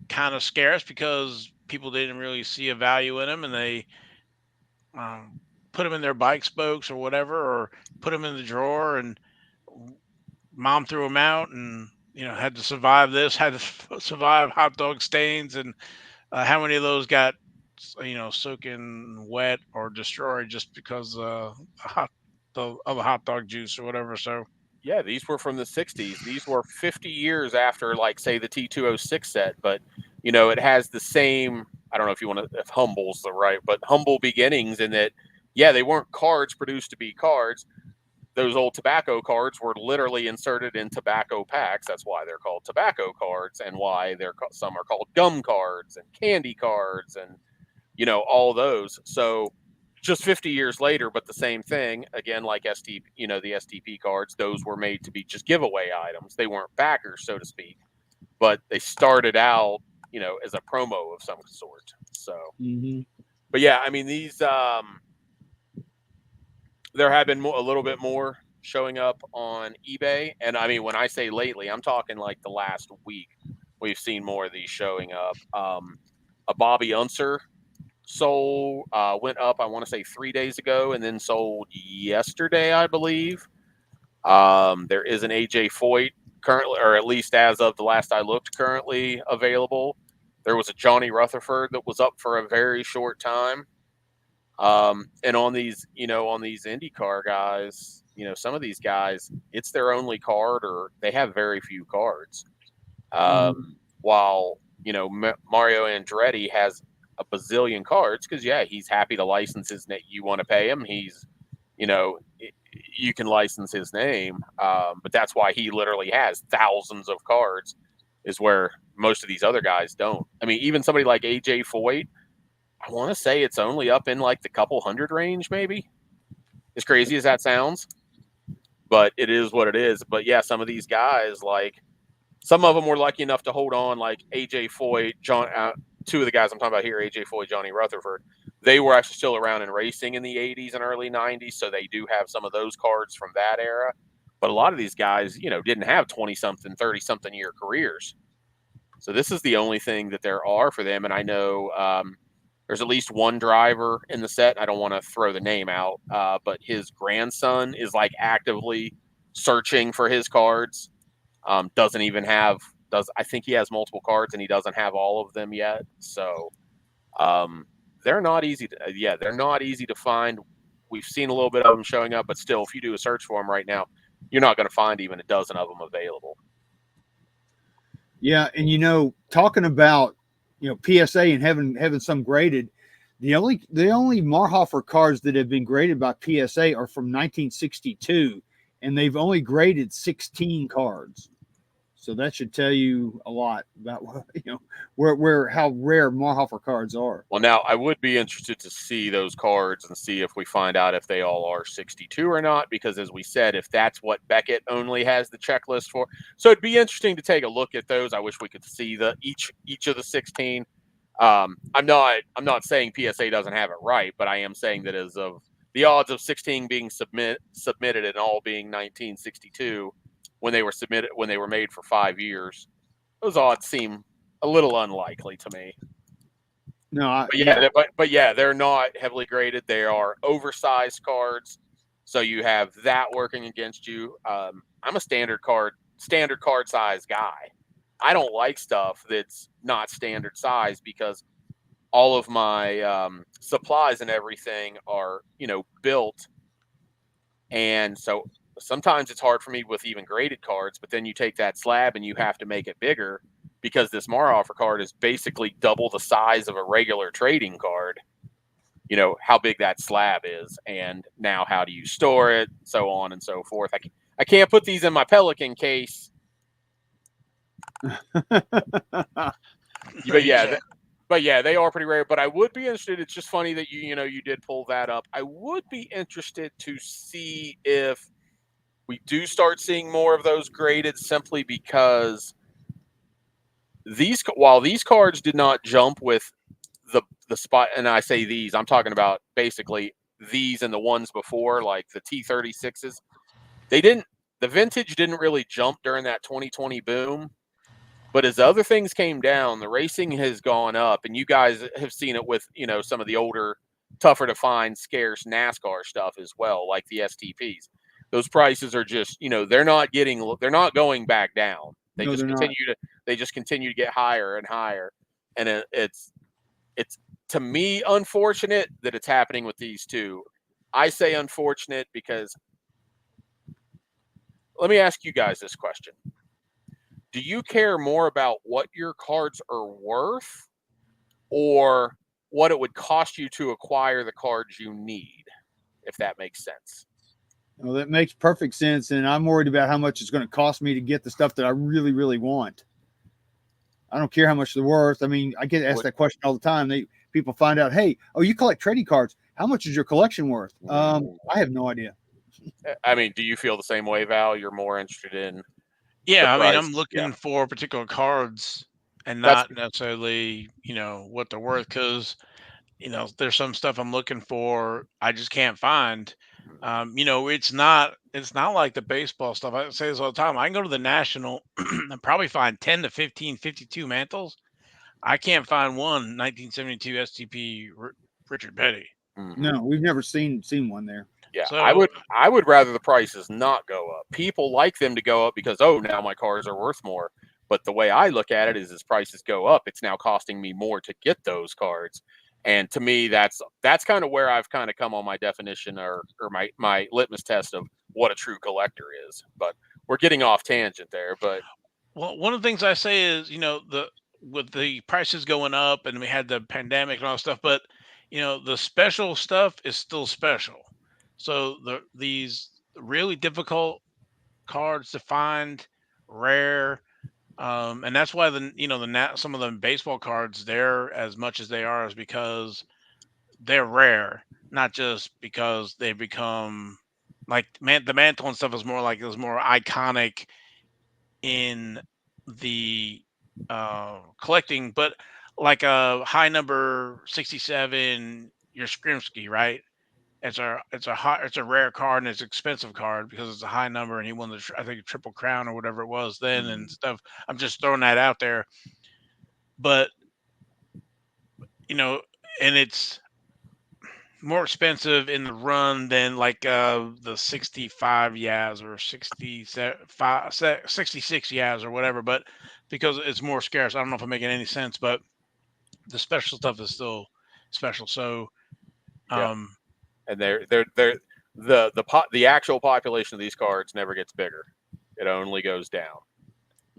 kind of scarce because people didn't really see a value in them, and they um, put them in their bike spokes or whatever, or put them in the drawer, and mom threw them out, and had to survive this, had to survive hot dog stains, and how many of those got soaking wet or destroyed just because of the hot dog juice or whatever. So Yeah, these were from the 60s. These were 50 years after, like, say, the T206 set, but, it has the same, I don't know if you want to, if humble's the right, but humble beginnings in that, yeah, they weren't cards produced to be cards. Those old tobacco cards were literally inserted in tobacco packs. That's why they're called tobacco cards, and why some are called gum cards and candy cards and all those. So just 50 years later, but the same thing again, like the STP cards, those were made to be just giveaway items. They weren't backers, so to speak, but they started out, as a promo of some sort. So, but yeah, I mean, these, there have been a little bit more showing up on eBay. And I mean, when I say lately, I'm talking like the last week, we've seen more of these showing up. A Bobby Unser went up, I want to say 3 days ago, and then sold yesterday, I believe. There is an AJ Foyt currently, or at least as of the last I looked, currently available. There was a Johnny Rutherford that was up for a very short time. And on these IndyCar guys, some of these guys, it's their only card, or they have very few cards. While, Mario Andretti has a bazillion cards because, yeah, he's happy to license his name. You want to pay him, you can license his name. But that's why he literally has thousands of cards, is where most of these other guys don't. I mean, even somebody like AJ Foyt, I want to say it's only up in like the couple hundred range, maybe. As crazy as that sounds, but it is what it is. But yeah, some of these guys, like, some of them were lucky enough to hold on, like AJ Foyt, two of the guys I'm talking about here, AJ Foyt, Johnny Rutherford. They were actually still around in racing in the 80s and early 90s, so they do have some of those cards from that era. But a lot of these guys, didn't have 20-something, 30-something year careers. So this is the only thing that there are for them. And I know there's at least one driver in the set. I don't want to throw the name out, but his grandson is like actively searching for his cards. Doesn't even have, I think he has multiple cards and he doesn't have all of them yet. So they're not easy they're not easy to find. We've seen a little bit of them showing up, but still, if you do a search for them right now, you're not going to find even a dozen of them available. Yeah, and talking about PSA and having some graded, the only Marhoefer cards that have been graded by PSA are from 1962, and they've only graded 16 cards. So that should tell you a lot about where how rare Marhoefer cards are. Well, now I would be interested to see those cards and see if we find out if they all are 62 or not, because as we said, if that's what Beckett only has the checklist for, so it'd be interesting to take a look at those. I wish we could see each of the 16. I'm not saying PSA doesn't have it right, but I am saying that as of the odds of 16 being submitted and all being 1962 when they were made for 5 years, those odds seem a little unlikely to me. No, but yeah, they're not heavily graded. They are oversized cards, so you have that working against you. I'm a standard card size guy. I don't like stuff that's not standard size because all of my supplies and everything are built, and so sometimes it's hard for me with even graded cards. But then you take that slab and you have to make it bigger, because this Marhoefer card is basically double the size of a regular trading card. How big that slab is, and now how do you store it, so on and so forth. I can't put these in my Pelican case. But yeah, they are pretty rare. But I would be interested. It's just funny that you did pull that up. I would be interested to see if we do start seeing more of those graded, simply because while these cards did not jump with the spot, and I say these, I'm talking about basically these and the ones before, like the T36s. The vintage didn't really jump during that 2020 boom. But as other things came down, the racing has gone up, and you guys have seen it with, some of the older, tougher to find, scarce NASCAR stuff as well, like the STPs. Those prices are just, they're not going back down. No, they're not. They just continue to get higher and higher. And it's to me unfortunate that it's happening with these two. I say unfortunate because let me ask you guys this question. Do you care more about what your cards are worth or what it would cost you to acquire the cards you need, if that makes sense? Well, that makes perfect sense. And I'm worried about how much it's going to cost me to get the stuff that I really, really want. I don't care how much they're worth. I mean, I get asked that question all the time. People find out, hey, you collect trading cards. How much is your collection worth? I have no idea. I mean, do you feel the same way, Val? You're more interested in Yeah, I mean, price? I'm looking for particular cards and That's not necessarily, what they're worth because, there's some stuff I'm looking for I just can't find. It's not like the baseball stuff. I say this all the time. I can go to the National and probably find 10 to 15 52 mantles. I can't find one 1972 STP Richard Petty. No, we've never seen one there. Yeah, So I would rather the prices not go up. People like them to go up because now my cars are worth more. But the way I look at it is, as prices go up, it's now costing me more to get those cards. And to me, that's kind of where I've kind of come on my definition or my litmus test of what a true collector is. But we're getting off tangent there. But well, one of the things I say is, with the prices going up and we had the pandemic and all that stuff, but the special stuff is still special. So these really difficult cards to find, rare, and that's why some of the baseball cards they're as much as they are is because they're rare, not just because they become like the mantle and stuff is more like it was more iconic in the collecting, but like a high number 67, your Skrimsky, right? It's a rare card and it's an expensive card because it's a high number and he won I think Triple Crown or whatever it was then and stuff. I'm just throwing that out there, but and it's more expensive in the run than like the 65 Yaz or 66 Yaz or whatever, but because it's more scarce. I don't know if I'm making any sense, but the special stuff is still special. So and the actual population of these cards never gets bigger. It only goes down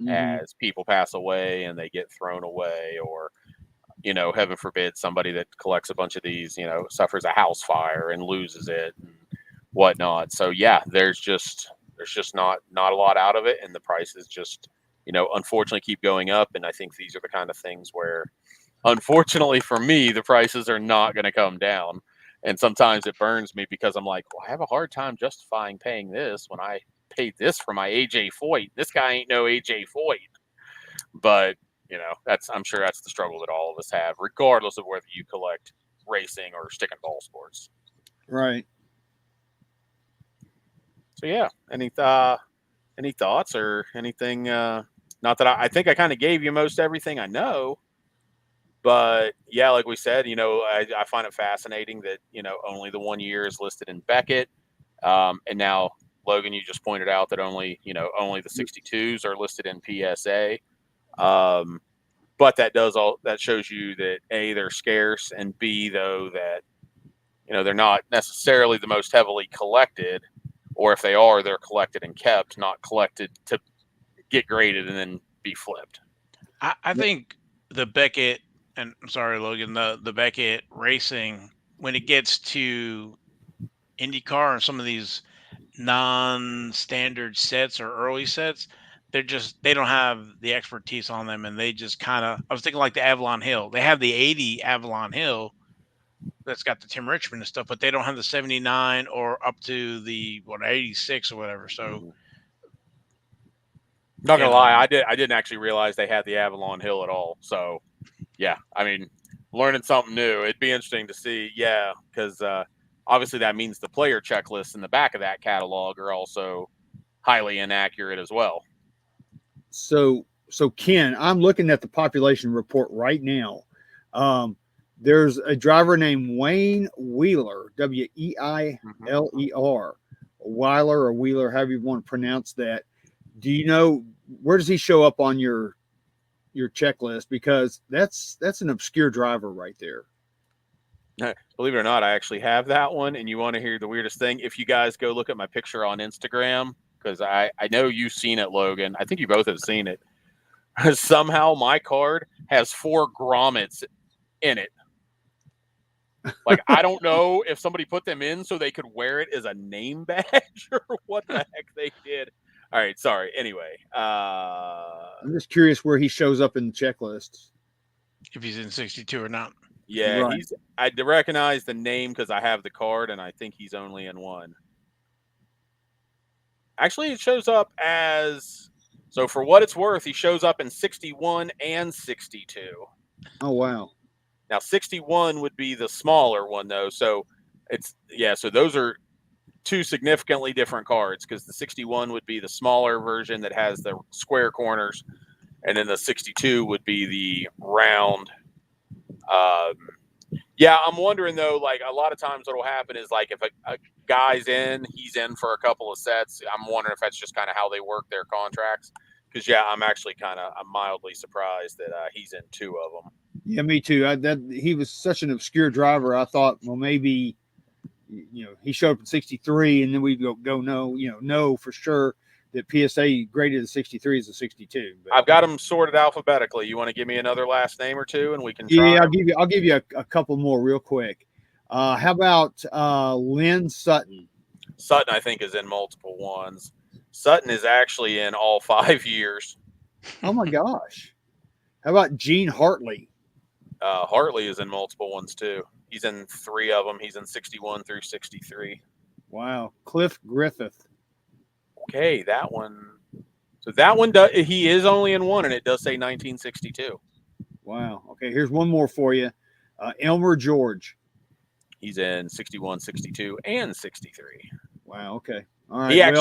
as people pass away and they get thrown away, or heaven forbid, somebody that collects a bunch of these, suffers a house fire and loses it and whatnot. So yeah, there's just not a lot out of it, and the prices just, unfortunately keep going up. And I think these are the kind of things where, unfortunately for me, the prices are not going to come down. And sometimes it burns me because I'm like, well, I have a hard time justifying paying this when I paid this for my AJ Foyt. This guy ain't no AJ Foyt. But I'm sure that's the struggle that all of us have, regardless of whether you collect racing or stick and ball sports. Right. So yeah, any thoughts or anything? Not that I think I kind of gave you most everything I know, but yeah, like we said, I find it fascinating that only the 1 year is listed in Beckett, and now Logan, you just pointed out that only the 62s are listed in PSA. But that shows you that A, they're scarce, and B, though, that they're not necessarily the most heavily collected, or if they are, they're collected and kept, not collected to get graded and then be flipped. I think the Beckett, and I'm sorry, Logan, the Beckett racing, when it gets to IndyCar and some of these non-standard sets or early sets, they don't have the expertise on them, and they just kind of. I was thinking like the Avalon Hill. They have the 80 Avalon Hill that's got the Tim Richmond and stuff, but they don't have the 79 or up to the 86 or whatever. So, not gonna lie, I didn't actually realize they had the Avalon Hill at all. So, yeah, I mean, learning something new. It'd be interesting to see. Yeah, because obviously that means the player checklists in the back of that catalog are also highly inaccurate as well. So so Ken, I'm looking at the population report right now. There's a driver named Wayne Wheeler, Weiler, Weiler or Wheeler, however you want to pronounce that. Do you know where does he show up on your checklist? Because that's an obscure driver right there. Believe it or not, I actually have that one. And you want to hear the weirdest thing? If you guys go look at my picture on Instagram, because I know you've seen it, Logan. I think you both have seen it. Somehow my card has 4 grommets in it. Like, I don't know if somebody put them in so they could wear it as a name badge or what the heck they did. All right, sorry. Anyway, I'm just curious where he shows up in the checklist. If he's in 62 or not. Yeah, right. I recognize the name because I have the card, and I think he's only in 1. Actually, it shows up as, so for what it's worth, he shows up in 61 and 62. Oh, wow. Now, 61 would be the smaller one, though. So so those are 2 significantly different cards, because the 61 would be the smaller version that has the square corners, and then the 62 would be the round. I'm wondering, though, like, a lot of times what will happen is, like, if a guy's in, he's in for a couple of sets. I'm wondering if that's just kind of how they work their contracts. Because, I'm actually I'm mildly surprised that he's in 2 of them. Yeah, me too. He was such an obscure driver. I thought, well, maybe, he showed up in 63, and then we go no for sure that PSA graded the 63 as a 62. But I've got them sorted alphabetically. You want to give me another last name or 2, and we can try? Yeah, I'll give you a couple more real quick. How about Lynn Sutton? Sutton, I think, is in multiple ones. Sutton is actually in all 5 years. Oh my gosh! How about Gene Hartley? Hartley is in multiple ones too. He's in 3 of them. He's in 61 through 63. Wow. Cliff Griffith. Okay, that one. So that one, he is only in 1, and it does say 1962. Wow. Okay, here's one more for you. Elmer George. He's in 61, 62, and 63. Wow. Okay. All right.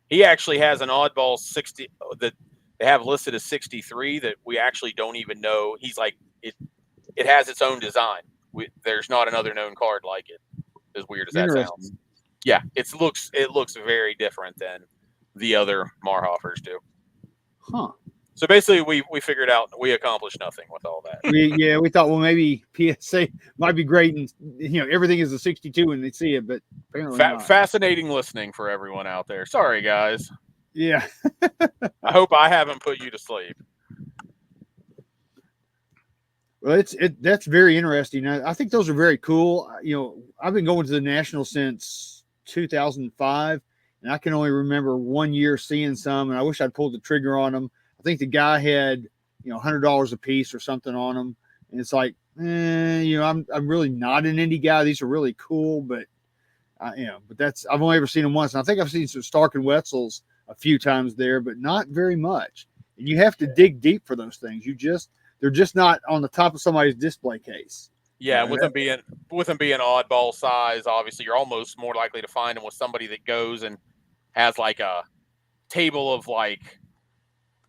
He actually has an oddball 60 that they have listed as 63 that we actually don't even know. He's like, it has its own design. There's not another known card like it. As weird as that sounds. Yeah, it looks very different than the other Marhoefers do. Huh. So basically, we figured out we accomplished nothing with all that. We thought, well, maybe PSA might be great, and everything is a 62 and they see it, but apparently not. Fascinating listening for everyone out there. Sorry, guys. Yeah. I hope I haven't put you to sleep. Well, that's very interesting. I think those are very cool. I've been going to the National since 2005, and I can only remember 1 year seeing some, and I wish I'd pulled the trigger on them. I think the guy had, $100 a piece or something on them, and it's like, I'm really not an indie guy. These are really cool, but I've only ever seen them once, and I think I've seen some Stark and Wetzels a few times there, but not very much. And you have to dig deep for those things. They're just not on the top of somebody's display case. Yeah, with them being oddball size, obviously you're almost more likely to find them with somebody that goes and has like a table of like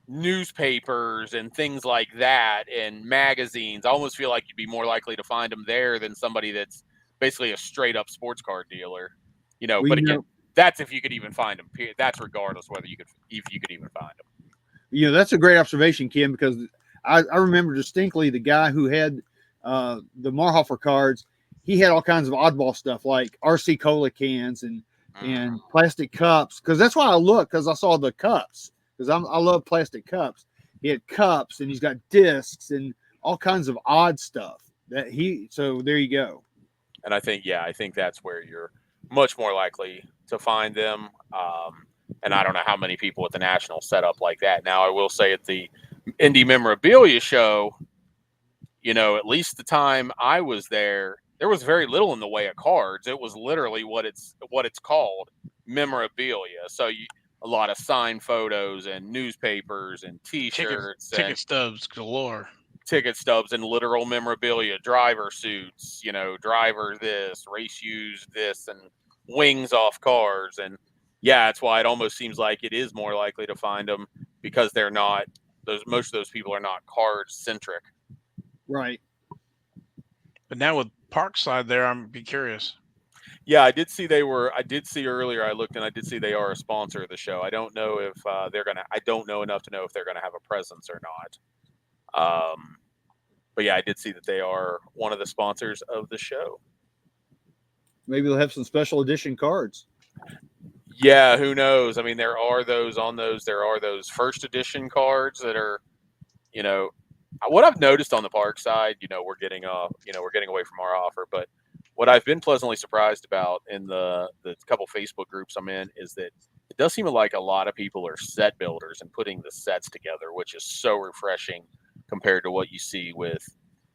newspapers and things like that and magazines. I almost feel like you'd be more likely to find them there than somebody that's basically a straight up sports card dealer. But again, that's if you could even find them. That's regardless whether if you could even find them. That's a great observation, Kim, because I remember distinctly the guy who had the Marhoefer cards. He had all kinds of oddball stuff like RC Cola cans and plastic cups. Because that's why I looked, because I saw the cups. Because I love plastic cups. He had cups and he's got discs and all kinds of odd stuff. So there you go. And I think that's where you're much more likely to find them. And I don't know how many people at the National set up like that. Now, I will say at the Indie Memorabilia Show, at least the time I was there was very little in the way of cards. It was literally what it's called, memorabilia. So a lot of signed photos and newspapers and T-shirts, ticket stubs galore. Ticket stubs and literal memorabilia, driver suits, driver this, race used this, and wings off cars. And yeah, that's why it almost seems like it is more likely to find them, because they're not most of those people are not card centric. Right. But now with Parkside there, I'm be curious. Yeah, I did see they were. I did see earlier. I looked and I did see they are a sponsor of the show. I don't know if they're gonna. I don't know enough to know if they're gonna have a presence or not. But yeah, I did see that they are one of the sponsors of the show. Maybe they'll have some special edition cards. Yeah, who knows? I mean, there are those on those. There are those first edition cards that are, you know, what I've noticed on the park side. We're getting we're getting away from our offer, but what I've been pleasantly surprised about in the couple Facebook groups I'm in is that it does seem like a lot of people are set builders and putting the sets together, which is so refreshing compared to what you see with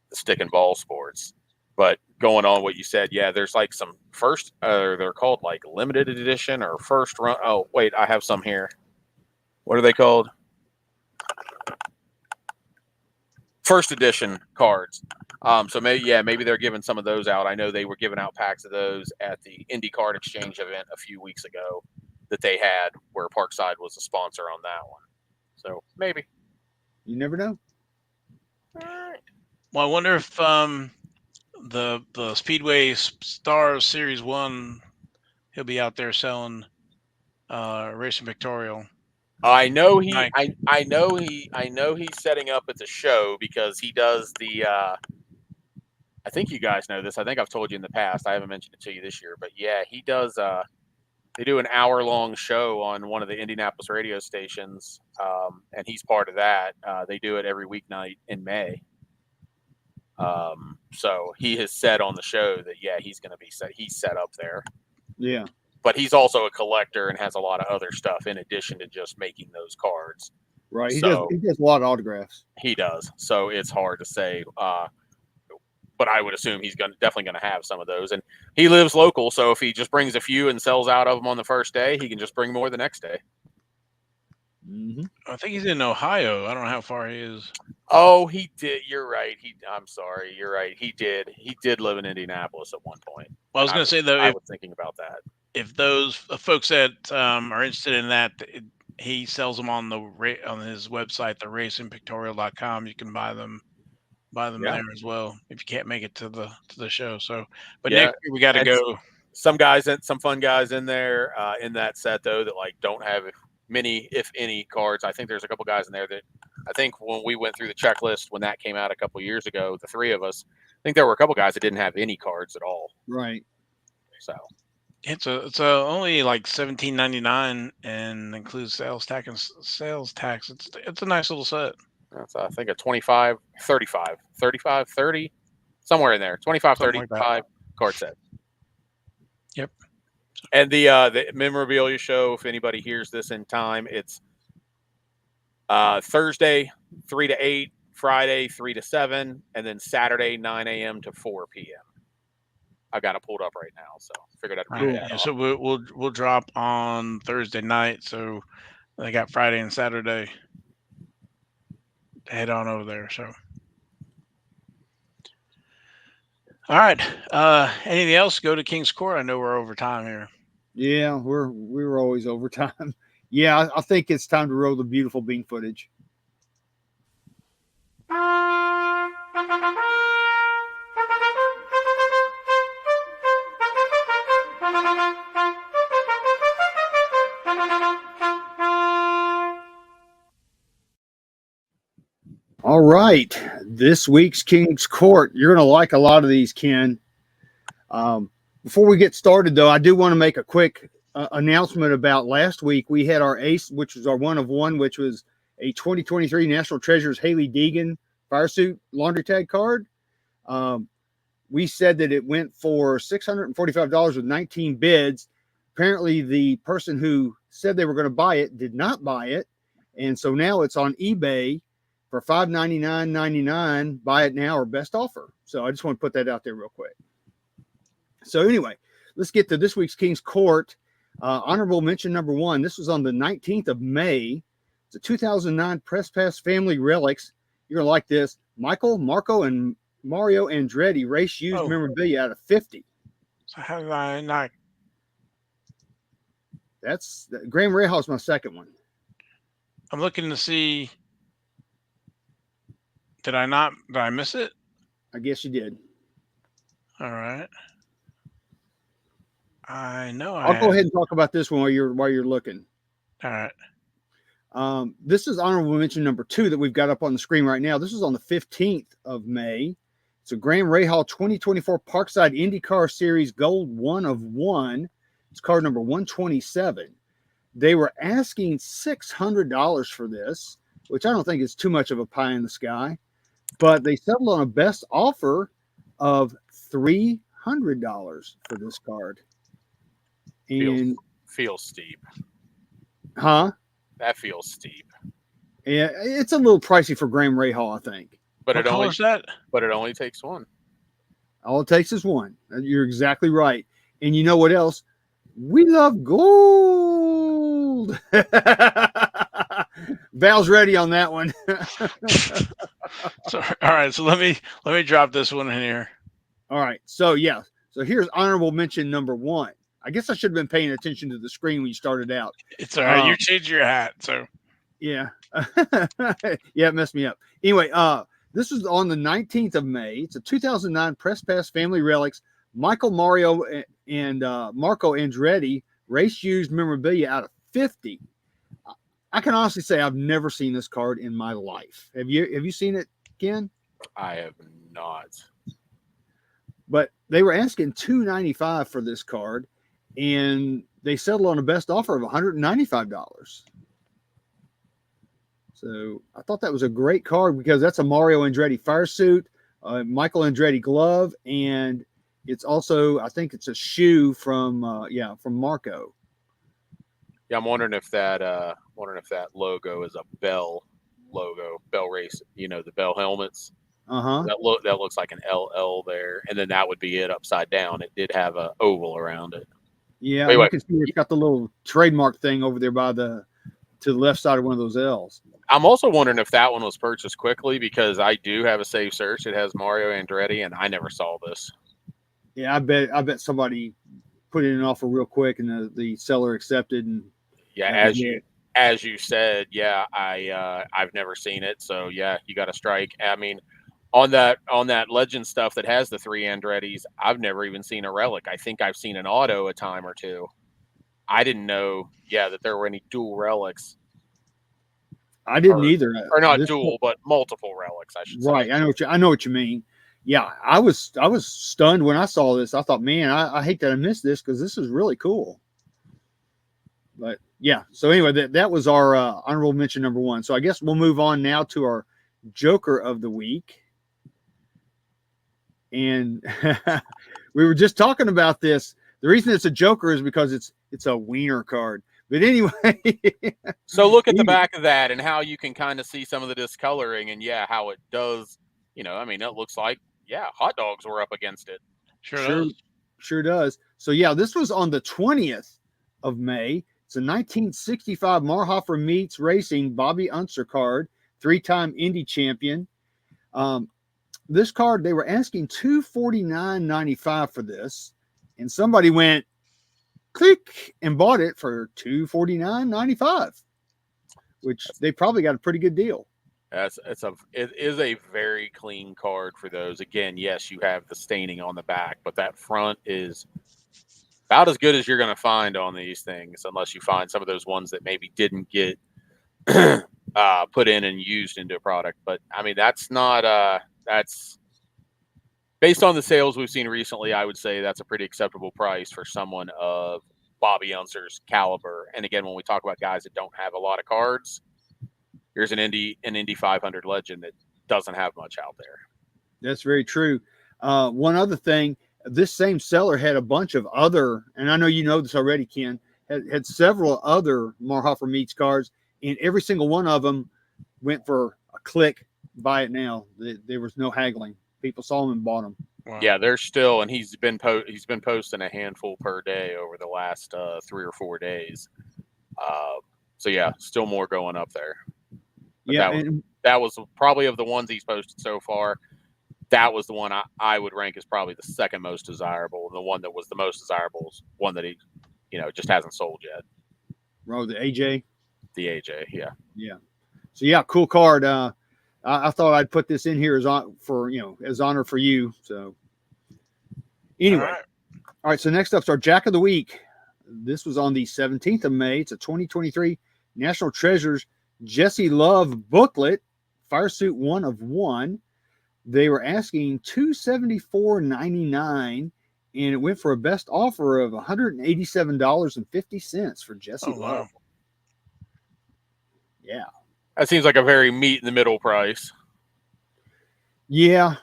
the stick and ball sports. But going on what you said, yeah, there's like some first, they're called like limited edition or first run. Oh, wait, I have some here. What are they called? First edition cards. So maybe they're giving some of those out. I know they were giving out packs of those at the Indy Card Exchange event a few weeks ago that they had, where Parkside was a sponsor on that one. So maybe. You never know. All right. Well, I wonder if the Speedway Stars Series 1, he'll be out there selling racing pictorial. I know he. Mike. I know he's setting up at the show because he does the. I think you guys know this. I think I've told you in the past. I haven't mentioned it to you this year, but yeah, he does. They do an hour-long show on one of the Indianapolis radio stations, and he's part of that. They do it every weeknight in May. So he has said on the show that he's going to be set. He's set up there. Yeah. But he's also a collector and has a lot of other stuff in addition to just making those cards. Right. He So- does a lot of autographs. He does. So it's hard to say. But I would assume he's definitely going to have some of those. And he lives local, so if he just brings a few and sells out of them on the first day, he can just bring more the next day. Mm-hmm. I think he's in Ohio. I don't know how far he is. Oh, he did. You're right. I'm sorry. You're right. He did. He did live in Indianapolis at one point. Well, I was going to say, though, I was thinking about that. if those folks that are interested in that, he sells them on on his website, theracingpictorial.com. You can buy them there as well if you can't make it to the show. So, but next year we got to go. Some fun guys in there in that set though that like don't have many, if any, cards. I think there's a couple guys in there that I think when we went through the checklist when that came out a couple years ago, the three of us, I think there were a couple guys that didn't have any cards at all. Right. So it's only like $17.99 and includes sales tax and sales tax. It's a nice little set. that's I think a 25, 35, 35, 30, somewhere in there, 25, Something like 35 card set. Yep. And the memorabilia show, if anybody hears this in time, it's Thursday 3 to 8, Friday 3 to 7, and then Saturday 9 a.m. to 4 p.m. I've got it pulled up right now, so figured I'd read that off. So we'll drop on Thursday night. So they got Friday and Saturday to head on over there. So all right. Anything else? Go to King's Court. I know we're over time here. Yeah, we were always over time. Yeah, I think it's time to roll the beautiful bean footage. All right, this week's King's Court. You're going to like a lot of these, Ken. Before we get started, though, I do want to make a quick announcement about last week. We had our ace, which was our one of one, which was a 2023 National Treasures Haley Deegan fire suit laundry tag card. We said that it went for $645 with 19 bids. Apparently, the person who said they were going to buy it did not buy it. And so now it's on eBay for $599.99. Buy it now or best offer. So I just want to put that out there real quick. So anyway, let's get to this week's King's Court. Honorable mention number one. This was on the 19th of May. It's a 2009 Press Pass Family Relics. You're going to like this. Michael, Marco, and Mario Andretti race used memorabilia out of 50. So how did I not? That's Graham Rahal, my second one. I'm looking to see Did I not? Did I miss it? I guess you did. All right. I know I I'll go had ahead it. and talk about this one while you're looking. All right. This is honorable mention number 2 that we've got up on the screen right now. This is on the 15th of May. It's a Graham Rahal 2024 Parkside IndyCar Series Gold 1 of 1. It's card number 127. They were asking $600 for this, which I don't think is too much of a pie in the sky, but they settled on a best offer of $300 for this card. And feels steep. huh? That feels steep. Yeah, it's a little pricey for Graham Rahal, I think. But What color is that? But it only takes one. All it takes is one. You're exactly right. And you know what else? We love gold. Val's ready on that one. So, all right. So let me drop this one in here. All right. So yeah. So here's honorable mention number 1. I guess I should have been paying attention to the screen when you started out. It's all right. You changed your hat, so yeah. Yeah, it messed me up. Anyway, this is on the 19th of May. It's a 2009 Press Pass Family Relics Michael Mario and Marco Andretti race used memorabilia out of 50. I can honestly say I've never seen this card in my life. Have you seen it, Ken? I have not. But they were asking $295 for this card, and they settled on a best offer of $195. So I thought that was a great card because that's a Mario Andretti fire suit, Michael Andretti glove, and it's also, I think it's a shoe from Marco. Yeah, I'm wondering if that logo is a Bell logo, Bell Race. You know, the Bell helmets. That looks like an LL there, and then that would be it upside down. It did have a oval around it. Yeah, you can see it's got the little trademark thing over there to the left side of one of those L's. I'm also wondering if that one was purchased quickly because I do have a safe search. It has Mario Andretti, and I never saw this. Yeah, I bet somebody put in an offer real quick, and the seller accepted. And yeah, as you said, yeah, I've never seen it, so yeah, you got a strike. I mean, on that legend stuff that has the 3 Andrettis, I've never even seen a relic. I think I've seen an auto a time or two. I didn't know, that there were any dual relics. I didn't either. Or not dual, but multiple relics, I should say. Right. I know what you mean. Yeah, I was stunned when I saw this. I thought, man, I hate that I missed this because this is really cool. But yeah, so anyway, that was our honorable mention number 1. So I guess we'll move on now to our Joker of the week. And we were just talking about this. The reason it's a Joker is because it's a wiener card. But anyway. So look at the back of that and how you can kind of see some of the discoloring and how it does. I mean, it looks like, hot dogs were up against it. Sure does. So this was on the 20th of May. It's a 1965 Marhoefer Meats Racing Bobby Unser card, 3-time Indy champion. This card, they were asking $249.95 for this, and somebody went click and bought it for $249.95, which they probably got a pretty good deal. It is a very clean card for those. Again, yes, you have the staining on the back, but that front is about as good as you're going to find on these things, unless you find some of those ones that maybe didn't get put in and used into a product. But I mean, that's based on the sales we've seen recently. I would say that's a pretty acceptable price for someone of Bobby Unser's caliber. And again, when we talk about guys that don't have a lot of cards, here's an Indy 500 legend that doesn't have much out there. That's very true. One other thing, this same seller had a bunch of other, and I know you know this already, Ken, had several other Marhoefer Meats cards, and every single one of them went for a click, buy it now. There was no haggling. People saw them and bought them. Wow. Yeah, there's still, and he's been posting a handful per day over the last 3 or 4 days. So yeah, still more going up there. But that was probably, of the ones he's posted so far, that was the one I would rank as probably the second most desirable. The one that was the most desirable is one that he, just hasn't sold yet. Oh, the AJ? The AJ, yeah. Yeah. So yeah, cool card. I thought I'd put this in here as honor for you. So anyway, all right. So next up's our Jack of the Week. This was on the 17th of May. It's a 2023 National Treasures Jesse Love booklet, Fire Suit 1 of 1. They were asking $274.99, and it went for a best offer of $187.50 for Jesse Love. Wow. Yeah. That seems like a very meat in the middle price. Yeah,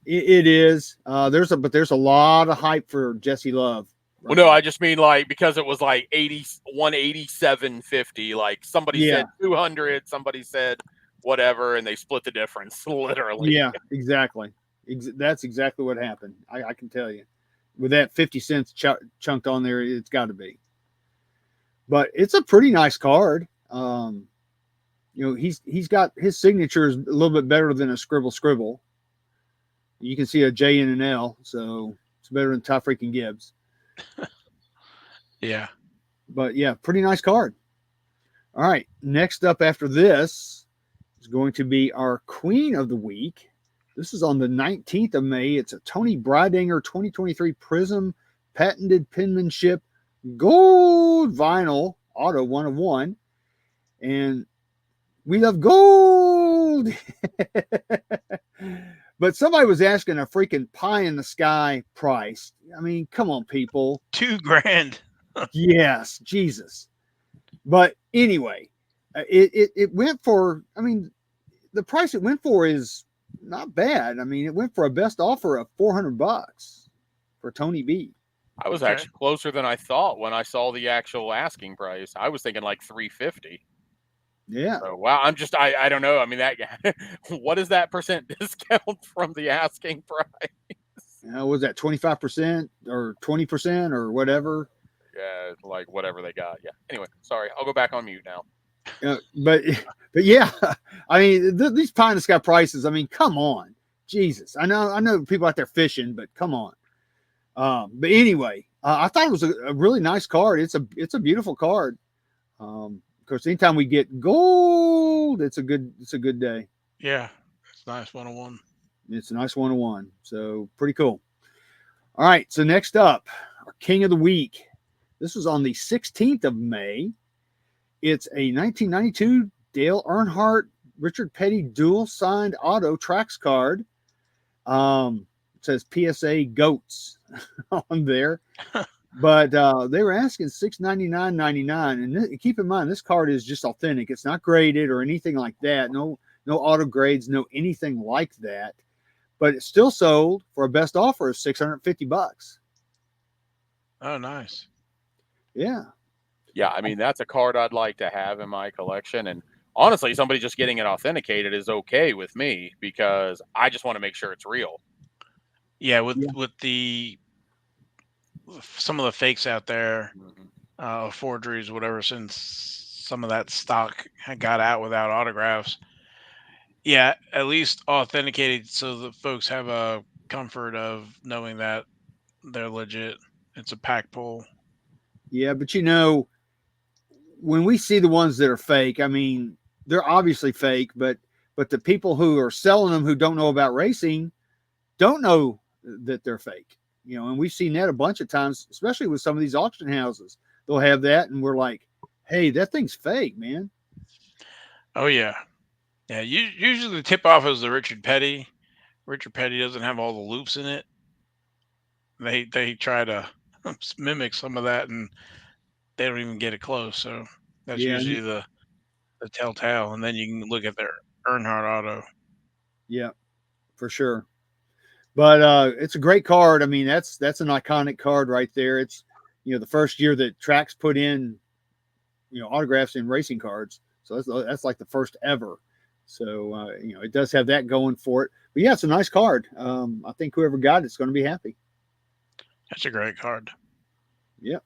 it is. There's a lot of hype for Jesse Love. Well, no, I just mean like because it was like 187.50. Like somebody said 200, somebody said whatever, and they split the difference literally. Yeah, exactly. That's exactly what happened. I can tell you, with that 50 cents chunked on there, it's got to be. But it's a pretty nice card. He's got his signature is a little bit better than a scribble. You can see a J and an L, so it's better than Ty freaking Gibbs. Yeah. But yeah, pretty nice card. All right. Next up after this is going to be our Queen of the Week. This is on the 19th of May. It's a Tony Breidinger 2023 Prism patented penmanship gold vinyl auto 1 of 1. And we love gold. But somebody was asking a freaking pie in the sky price. I mean, come on, people. $2,000. Yes, Jesus. But anyway, it went for, I mean, the price it went for is not bad. I mean, it went for a best offer of $400 for Tony B. I was actually closer than I thought when I saw the actual asking price. I was thinking like $350. Yeah. So, wow. I don't know. I mean, that what is that percent discount from the asking price? Was that 25% or 20% or whatever? Yeah, like whatever they got. Yeah. Anyway, sorry. I'll go back on mute now. But yeah, I mean, these pie in the sky prices. I mean, come on, Jesus. I know people out there fishing, but come on. But anyway, I thought it was a really nice card. It's a beautiful card. Of course, anytime we get gold, it's a good day. Yeah, it's nice 101. It's a nice 101. So pretty cool. All right. So next up, our King of the Week. This was on the 16th of May. It's a 1992 Dale Earnhardt, Richard Petty dual signed auto tracks card. It says PSA GOATs on there. But they were asking $699.99, and keep in mind this card is just authentic. It's not graded or anything like that. No auto grades, no anything like that. But it's still sold for a best offer of $650. Oh, nice. Yeah. Yeah, I mean that's a card I'd like to have in my collection, and honestly, somebody just getting it authenticated is okay with me because I just want to make sure it's real. Yeah, with some of the fakes out there, forgeries, whatever, since some of that stock got out without autographs. Yeah, at least authenticated so that folks have a comfort of knowing that they're legit. It's a pack pull. Yeah, but when we see the ones that are fake, I mean, they're obviously fake, but the people who are selling them who don't know about racing don't know that they're fake. And we've seen that a bunch of times, especially with some of these auction houses. They'll have that, and we're like, hey, that thing's fake, man. Oh, yeah. Yeah, usually the tip-off is the Richard Petty. Richard Petty doesn't have all the loops in it. They try to mimic some of that, and they don't even get it close. So that's usually the telltale. And then you can look at their Earnhardt auto. Yeah, for sure. But it's a great card. I mean, that's an iconic card right there. It's the first year that Trax put in autographs in racing cards. So that's like the first ever. So it does have that going for it. But yeah, it's a nice card. I think whoever got it's going to be happy. That's a great card. Yep.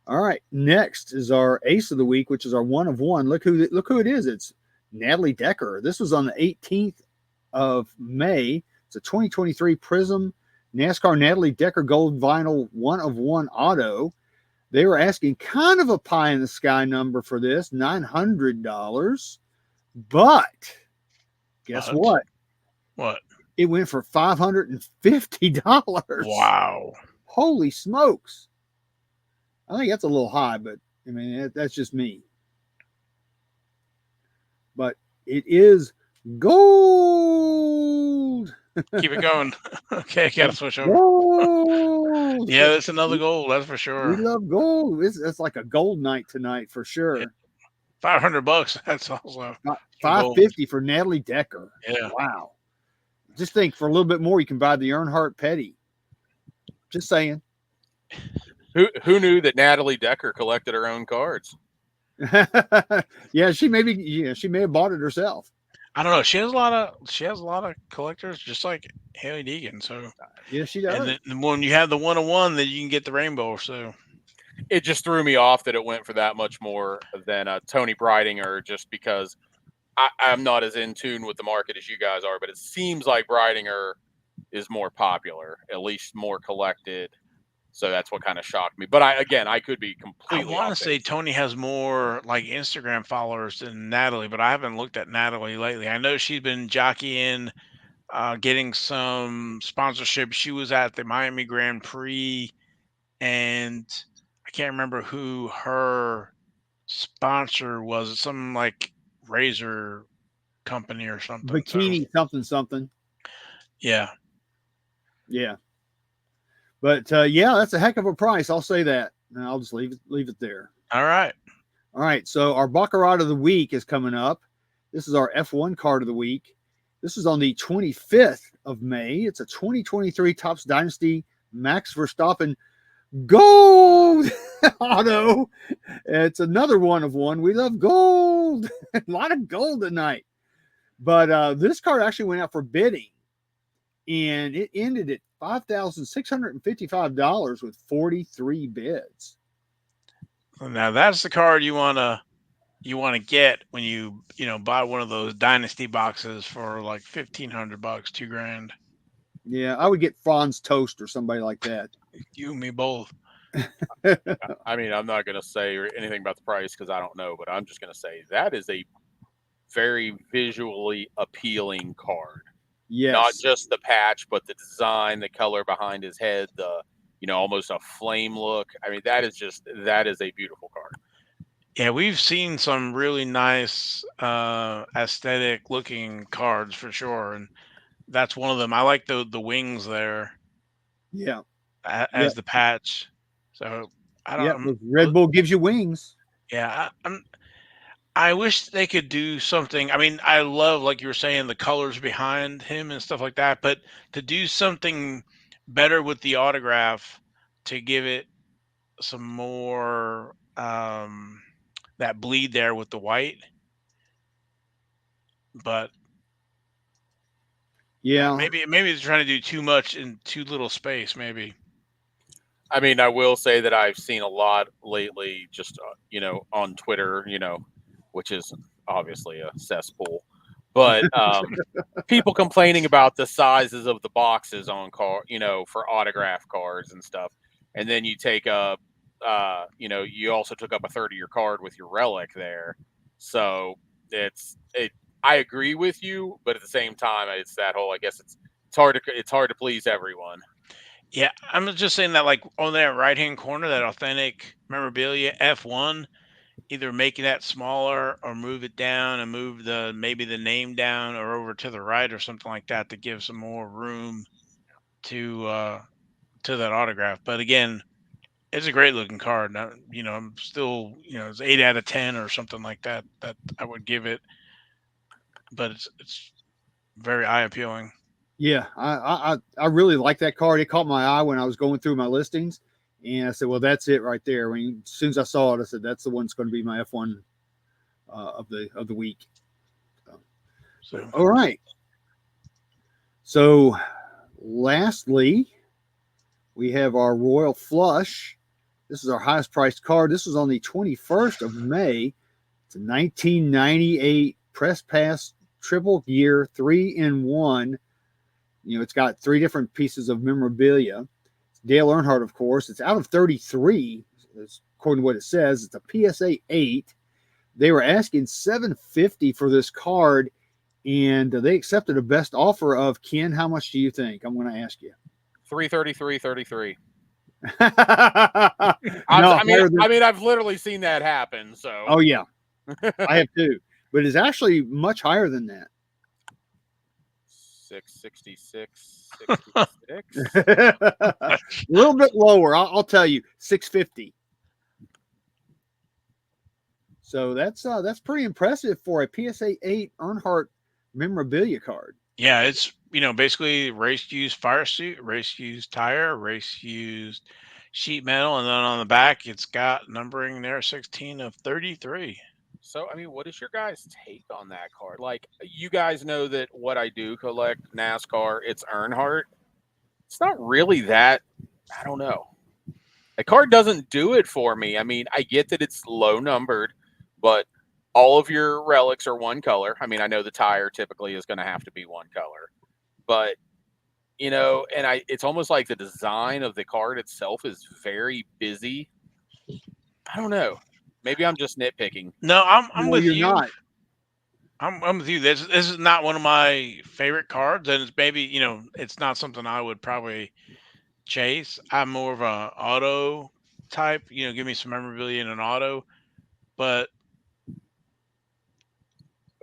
All right. Next is our Ace of the Week, which is our 1 of 1. Look who it is. It's Natalie Decker. This was on the 18th of May. It's a 2023 Prism NASCAR Natalie Decker Gold Vinyl 1 of 1 auto. They were asking kind of a pie in the sky number for this, $900. But Guess what? What? It went for $550. Wow. Holy smokes. I think that's a little high, but I mean, that's just me. But it is gold. Keep it going. Okay, gotta switch over. Gold. Yeah, that's another goal. That's for We sure. love gold. It's like a gold night tonight for sure. Yeah. $500. That's also $550 for Natalie Decker. Yeah. Wow. Just think, for a little bit more, you can buy the Earnhardt Petty. Just saying. Who knew that Natalie Decker collected her own cards? Yeah, she may have bought it herself. I don't know. She has a lot of collectors, just like Haley Deegan. So Yeah, she does. and then when you have the 101, then you can get the rainbow. So It just threw me off that it went for that much more than Tony Breidinger, just because I'm not as in tune with the market as you guys are, but it seems like Breidinger is more popular, at least more collected. So that's what kind of shocked me. But I could be I completely want off to say base. Tony has more like Instagram followers than Natalie, but I haven't looked at Natalie lately. I know she's been jockeying, getting some sponsorship. She was at the Miami Grand Prix, and I can't remember who her sponsor was. Some like razor company or something. So Bikini something. yeah. Yeah. But yeah, that's a heck of a price. I'll say that. And I'll just leave it there. All right. All right. So our Baccarat of the week is coming up. This is our F1 card of the week. This is on the 25th of May. It's a 2023 Topps Dynasty Max Verstappen gold auto. It's another one of one. We love gold. A lot of gold tonight. But this card actually went out for bidding, and it ended at $5,655 with 43 bids. Now that's the card you wanna get when you buy one of those dynasty boxes for like $1,500, $2,000. Yeah, I would get Franz Toast or somebody like that. You and me both. I mean, I'm not going to say anything about the price because I don't know, but I'm just going to say that is a very visually appealing card. Yes. Not just the patch, but the design, the color behind his head, the almost a flame look. I mean, that is a beautiful card. Yeah, we've seen some really nice aesthetic looking cards for sure, and that's one of them. I like the wings there. Yeah. As the patch. So I don't. Yeah, Red Bull gives you wings. Yeah, I wish they could do something. I mean, I love, like you were saying, the colors behind him and stuff like that, but to do something better with the autograph to give it some more that bleed there with the white. But Yeah. maybe they're trying to do too much in too little space. Maybe. I mean, I will say that I've seen a lot lately, just on Twitter, which is obviously a cesspool, but people complaining about the sizes of the boxes on for autograph cards and stuff, and then you take up, you also took up a third of your card with your relic there, so I agree with you, but at the same time, it's that whole, I guess it's hard to please everyone. Yeah, I'm just saying that, like, on that right-hand corner, that authentic memorabilia F1, either making that smaller or move it down and move maybe the name down or over to the right or something like that to give some more room to that autograph. But again, it's a great looking card. I'm still, it's 8 out of 10 or something like that that I would give it, but it's very eye appealing. Yeah, I really like that card. It caught my eye when I was going through my listings, and I said, "Well, that's it right there." As soon as I saw it, I said, "That's the one that's going to be my F1 of the week." So, all right. So, lastly, we have our Royal Flush. This is our highest priced card. This was on the 21st of May. It's a 1998 Press Pass Triple Gear 3-in-1. It's got 3 different pieces of memorabilia. It's Dale Earnhardt, of course. It's out of 33, according to what it says. It's a PSA 8. They were asking $750 for this card, and they accepted a best offer of Ken. How much do you think? I'm going to ask you. 333.33. No, I mean, higher than, I've literally seen that happen. So, oh yeah, I have too, but it's actually much higher than that. 666, A 66. little bit lower. I'll tell you, 650. So that's pretty impressive for a PSA 8 Earnhardt memorabilia card. Yeah, it's basically race used fire suit, race used tire, race used sheet metal, and then on the back it's got numbering there 16 of 33. So, I mean, what is your guys' take on that card? Like, you guys know that what I do collect NASCAR, it's Earnhardt. It's not really that, I don't know. The card doesn't do it for me. I mean, I get that it's low numbered, but all of your relics are one color. I mean, I know the tire typically is going to have to be one color, but and it's almost like the design of the card itself is very busy. I don't know. Maybe I'm just nitpicking. No, I'm No, with you're you. not. I'm with you. This is not one of my favorite cards, and it's maybe it's not something I would probably chase. I'm more of a auto type. Give me some memorabilia in an auto, but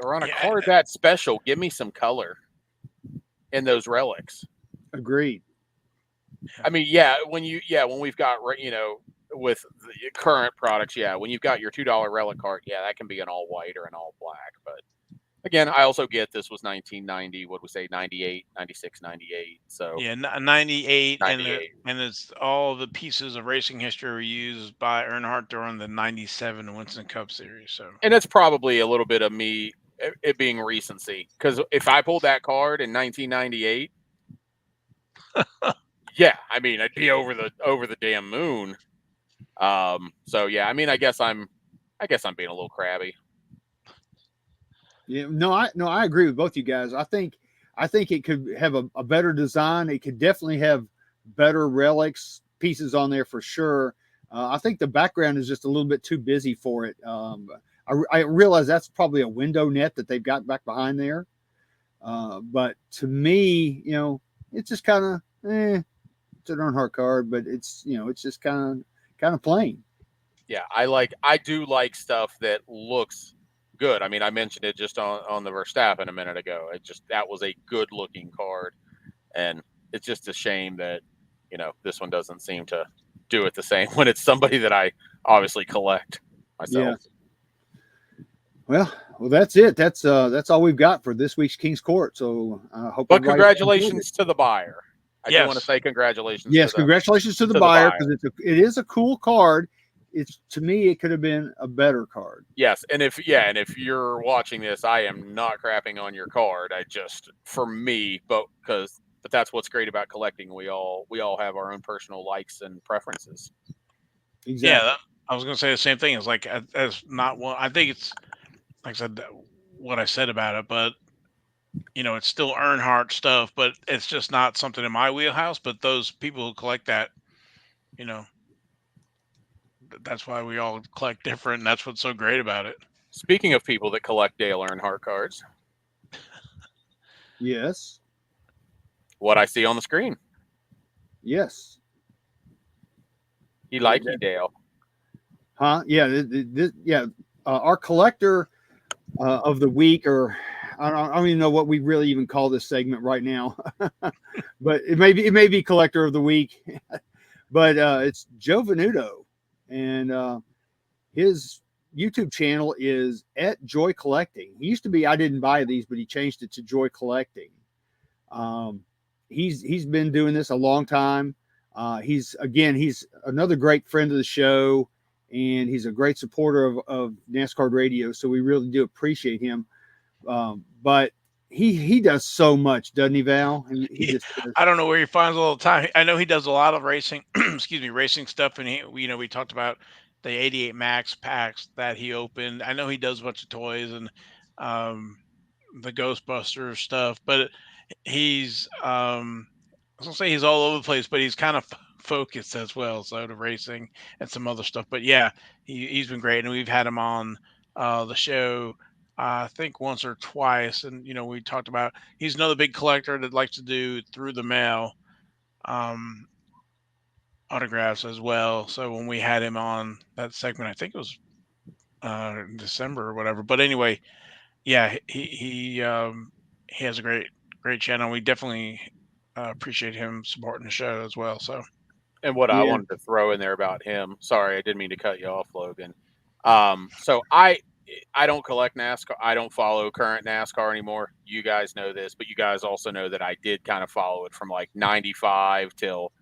Or on a yeah, card that special, give me some color in those relics. Agreed. I mean, when we've got with the current products, when you've got your $2 relic card, that can be an all white or an all black. But again, I also get this was 1990. What we say, 98, 96, 98. So yeah, 98, and 98. it's all the pieces of racing history were used by Earnhardt during the 97 Winston Cup Series. So, And it's probably a little bit of me it being recency, because if I pulled that card in 1998, I mean, I'd be over the damn moon. So I mean, I guess I'm being a little crabby. Yeah, no, I agree with both you guys. I think it could have a better design. It could definitely have better relics pieces on there for sure. I think the background is just a little bit too busy for it. I realize that's probably a window net that they've got back behind there. But to me, it's just kind of it's an Earnhardt card, but it's it's just kind of plain. Yeah, I do like stuff that looks good. I mean, I mentioned it just on the Verstappen a minute ago. That was a good looking card, and it's just a shame that this one doesn't seem to do it the same when it's somebody that I obviously collect myself. Yeah. Well, that's it. That's all we've got for this week's King's Court. So I hope. But congratulations to the buyer. I do want to yes, say congratulations. Yes, congratulations to the buyer, because it is a cool card. It's, to me, it could have been a better card. Yes, and if you're watching this, I am not crapping on your card. For me, but that's what's great about collecting. We all have our own personal likes and preferences. Exactly. yeah. I was going to say the same thing. It's like as not one. I think it's like I said what I said about it, but it's still Earnhardt stuff, but it's just not something in my wheelhouse. But those people who collect that, you know, that's why we all collect different. And that's what's so great about it. Speaking of people that collect Dale Earnhardt cards, yes, what I see on the screen, yes, you like you, Dale? huh? Yeah, our collector of the week, or I don't even know what we really even call this segment right now, but it may be collector of the week, but it's Joe Venuto, and his YouTube channel is at Joy Collecting. He used to be I Didn't Buy These, but he changed it to Joy Collecting. He's been doing this a long time. He's another great friend of the show, and he's a great supporter of NASCAR Radio. So we really do appreciate him. But he does so much, doesn't he, Val? I don't know where he finds all the time. I know he does a lot of racing, racing stuff. And we talked about the 88 Max packs that he opened. I know he does a bunch of toys and the Ghostbusters stuff, but he's I was gonna say he's all over the place, but he's kind of focused as well. So to racing and some other stuff. But yeah, he's been great, and we've had him on the show I think once or twice, and we talked about he's another big collector that likes to do through the mail um, autographs as well. So when we had him on that segment, I think it was in December or whatever. But anyway, yeah, he has a great channel. We definitely appreciate him supporting the show as well. So And what I Yeah. wanted to throw in there about him, sorry, I didn't mean to cut you off, Logan. So I don't collect NASCAR. I don't follow current NASCAR anymore. You guys know this, but you guys also know that I did kind of follow it from like 95 till,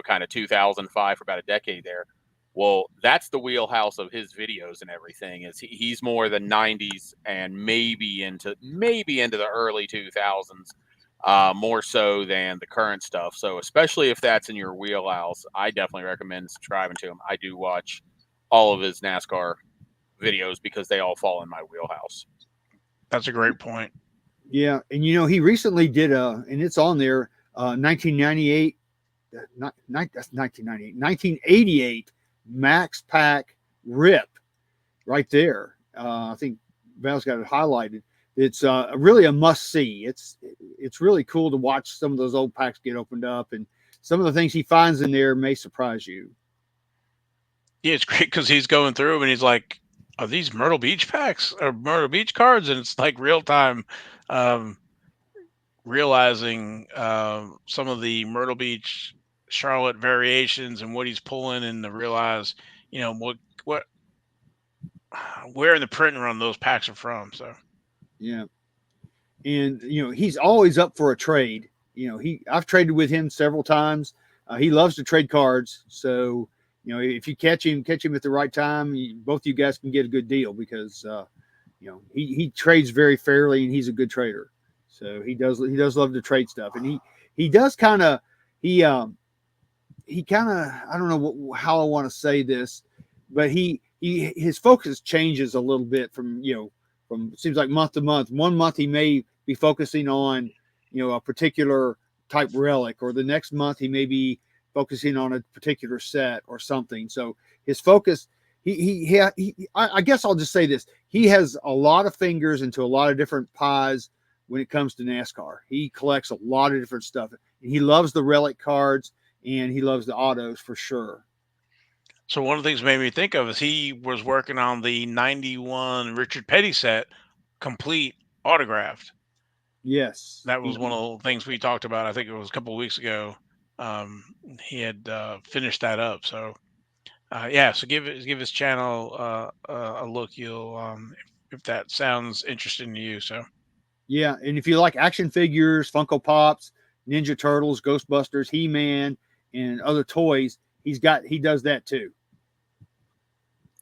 kind of 2005 for about a decade there. Well, that's the wheelhouse of his videos and everything. He's more the 90s and maybe into the early 2000s, more so than the current stuff. So, especially if that's in your wheelhouse, I definitely recommend subscribing to him. I do watch all of his NASCAR videos because they all fall in my wheelhouse. that's a great point. Yeah, and he recently did and it's on there, 1998, that's 1998, 1988 Max Pack Rip, right there. I think Val's got it highlighted. It's really a must see. It's really cool to watch some of those old packs get opened up, and some of the things he finds in there may surprise you. Yeah, it's great because he's going through and he's like, "Are these Myrtle Beach packs or Myrtle Beach cards?" And it's like real time, um, realizing some of the Myrtle Beach Charlotte variations and what he's pulling, and to realize, what where in the print run those packs are from. So Yeah, and he's always up for a trade. I've traded with him several times. He loves to trade cards, so if you catch him at the right time, both of you guys can get a good deal because he trades very fairly and he's a good trader. So he does love to trade stuff, and he does kind of he kind of, I don't know how I want to say this, but his focus changes a little bit from it seems like month to month. One month he may be focusing on a particular type relic, or the next month he may be focusing on a particular set or something. So his focus, I guess I'll just say this: he has a lot of fingers into a lot of different pies when it comes to NASCAR. He collects a lot of different stuff. He loves the relic cards and he loves the autos for sure. So one of the things made me think of is he was working on the 91 Richard Petty set complete autographed. Yes. That was one of the things we talked about. I think it was a couple of weeks ago. Um, he had finished that up. So yeah, so give his channel a look. You'll if that sounds interesting to you. So Yeah, and if you like action figures, Funko Pops, Ninja Turtles, Ghostbusters, He-Man, and other toys, he does that too.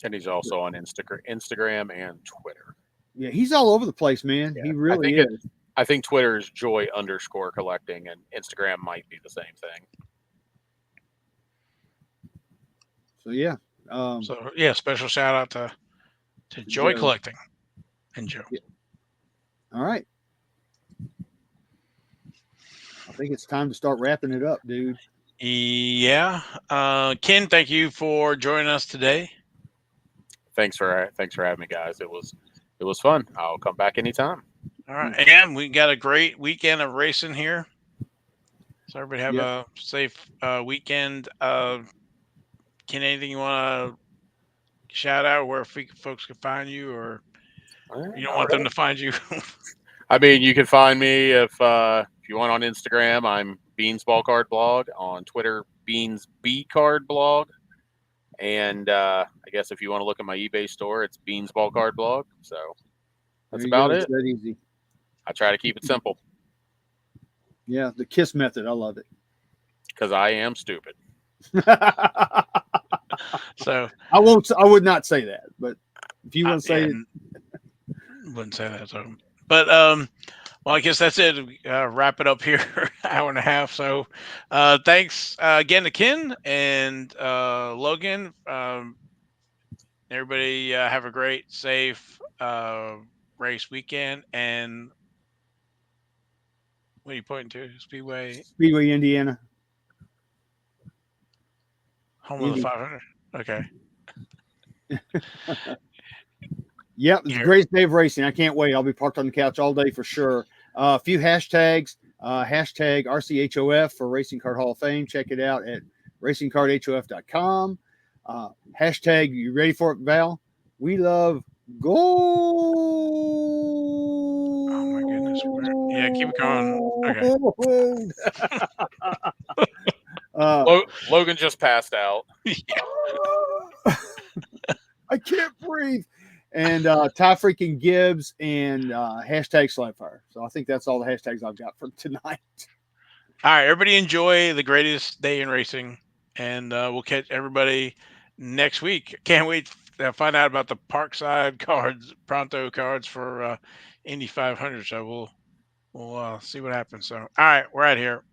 And he's also on Instagram and Twitter. Yeah, he's all over the place, man. Yeah, He really is. I think Twitter is joy_collecting, and Instagram might be the same thing. So yeah. so yeah, special shout out to Joy Joe. Collecting and Joe. Yeah. All right. I think it's time to start wrapping it up, dude. Yeah, Ken, thank you for joining us today. Thanks for having me, guys. It was fun. I'll come back anytime. All right, and we got a great weekend of racing here. So everybody have Yep. a safe weekend. Ken, anything you want to shout out where folks can find you, or you don't want them to find you? I mean, you can find me if you want on Instagram. I'm BeansBallCardBlog. On Twitter, BeansBallCardBlog. And I guess if you want to look at my eBay store, it's BeansBallCardBlog. So that's about it. It's that easy. I try to keep it simple Yeah, the KISS method. I love it. because I am stupid. So I would not say that, but if you want to say it, wouldn't say that. So, but well, I guess that's it. Wrap it up here, hour and a half. So, thanks again to Ken and Logan. Everybody have a great, safe race weekend. And what are you pointing to? Speedway, Indiana. home of the 500. Okay. Yep, it's the Here. greatest day of racing. I can't wait. I'll be parked on the couch all day for sure. A few hashtags. Hashtag RCHOF for Racing Card Hall of Fame. Check it out at racingcardhof.com. Hashtag, you ready for it, Val? We love gold. Oh my goodness. Yeah, keep it going. Okay. Logan just passed out. I can't breathe. And Ty freaking Gibbs and hashtag Slapfire. So I think that's all the hashtags I've got for tonight. All right, everybody enjoy the greatest day in racing, and we'll catch everybody next week. Can't wait to find out about the Parkside cards, Pronto cards for Indy 500. So we'll see what happens. So, all right, we're out here.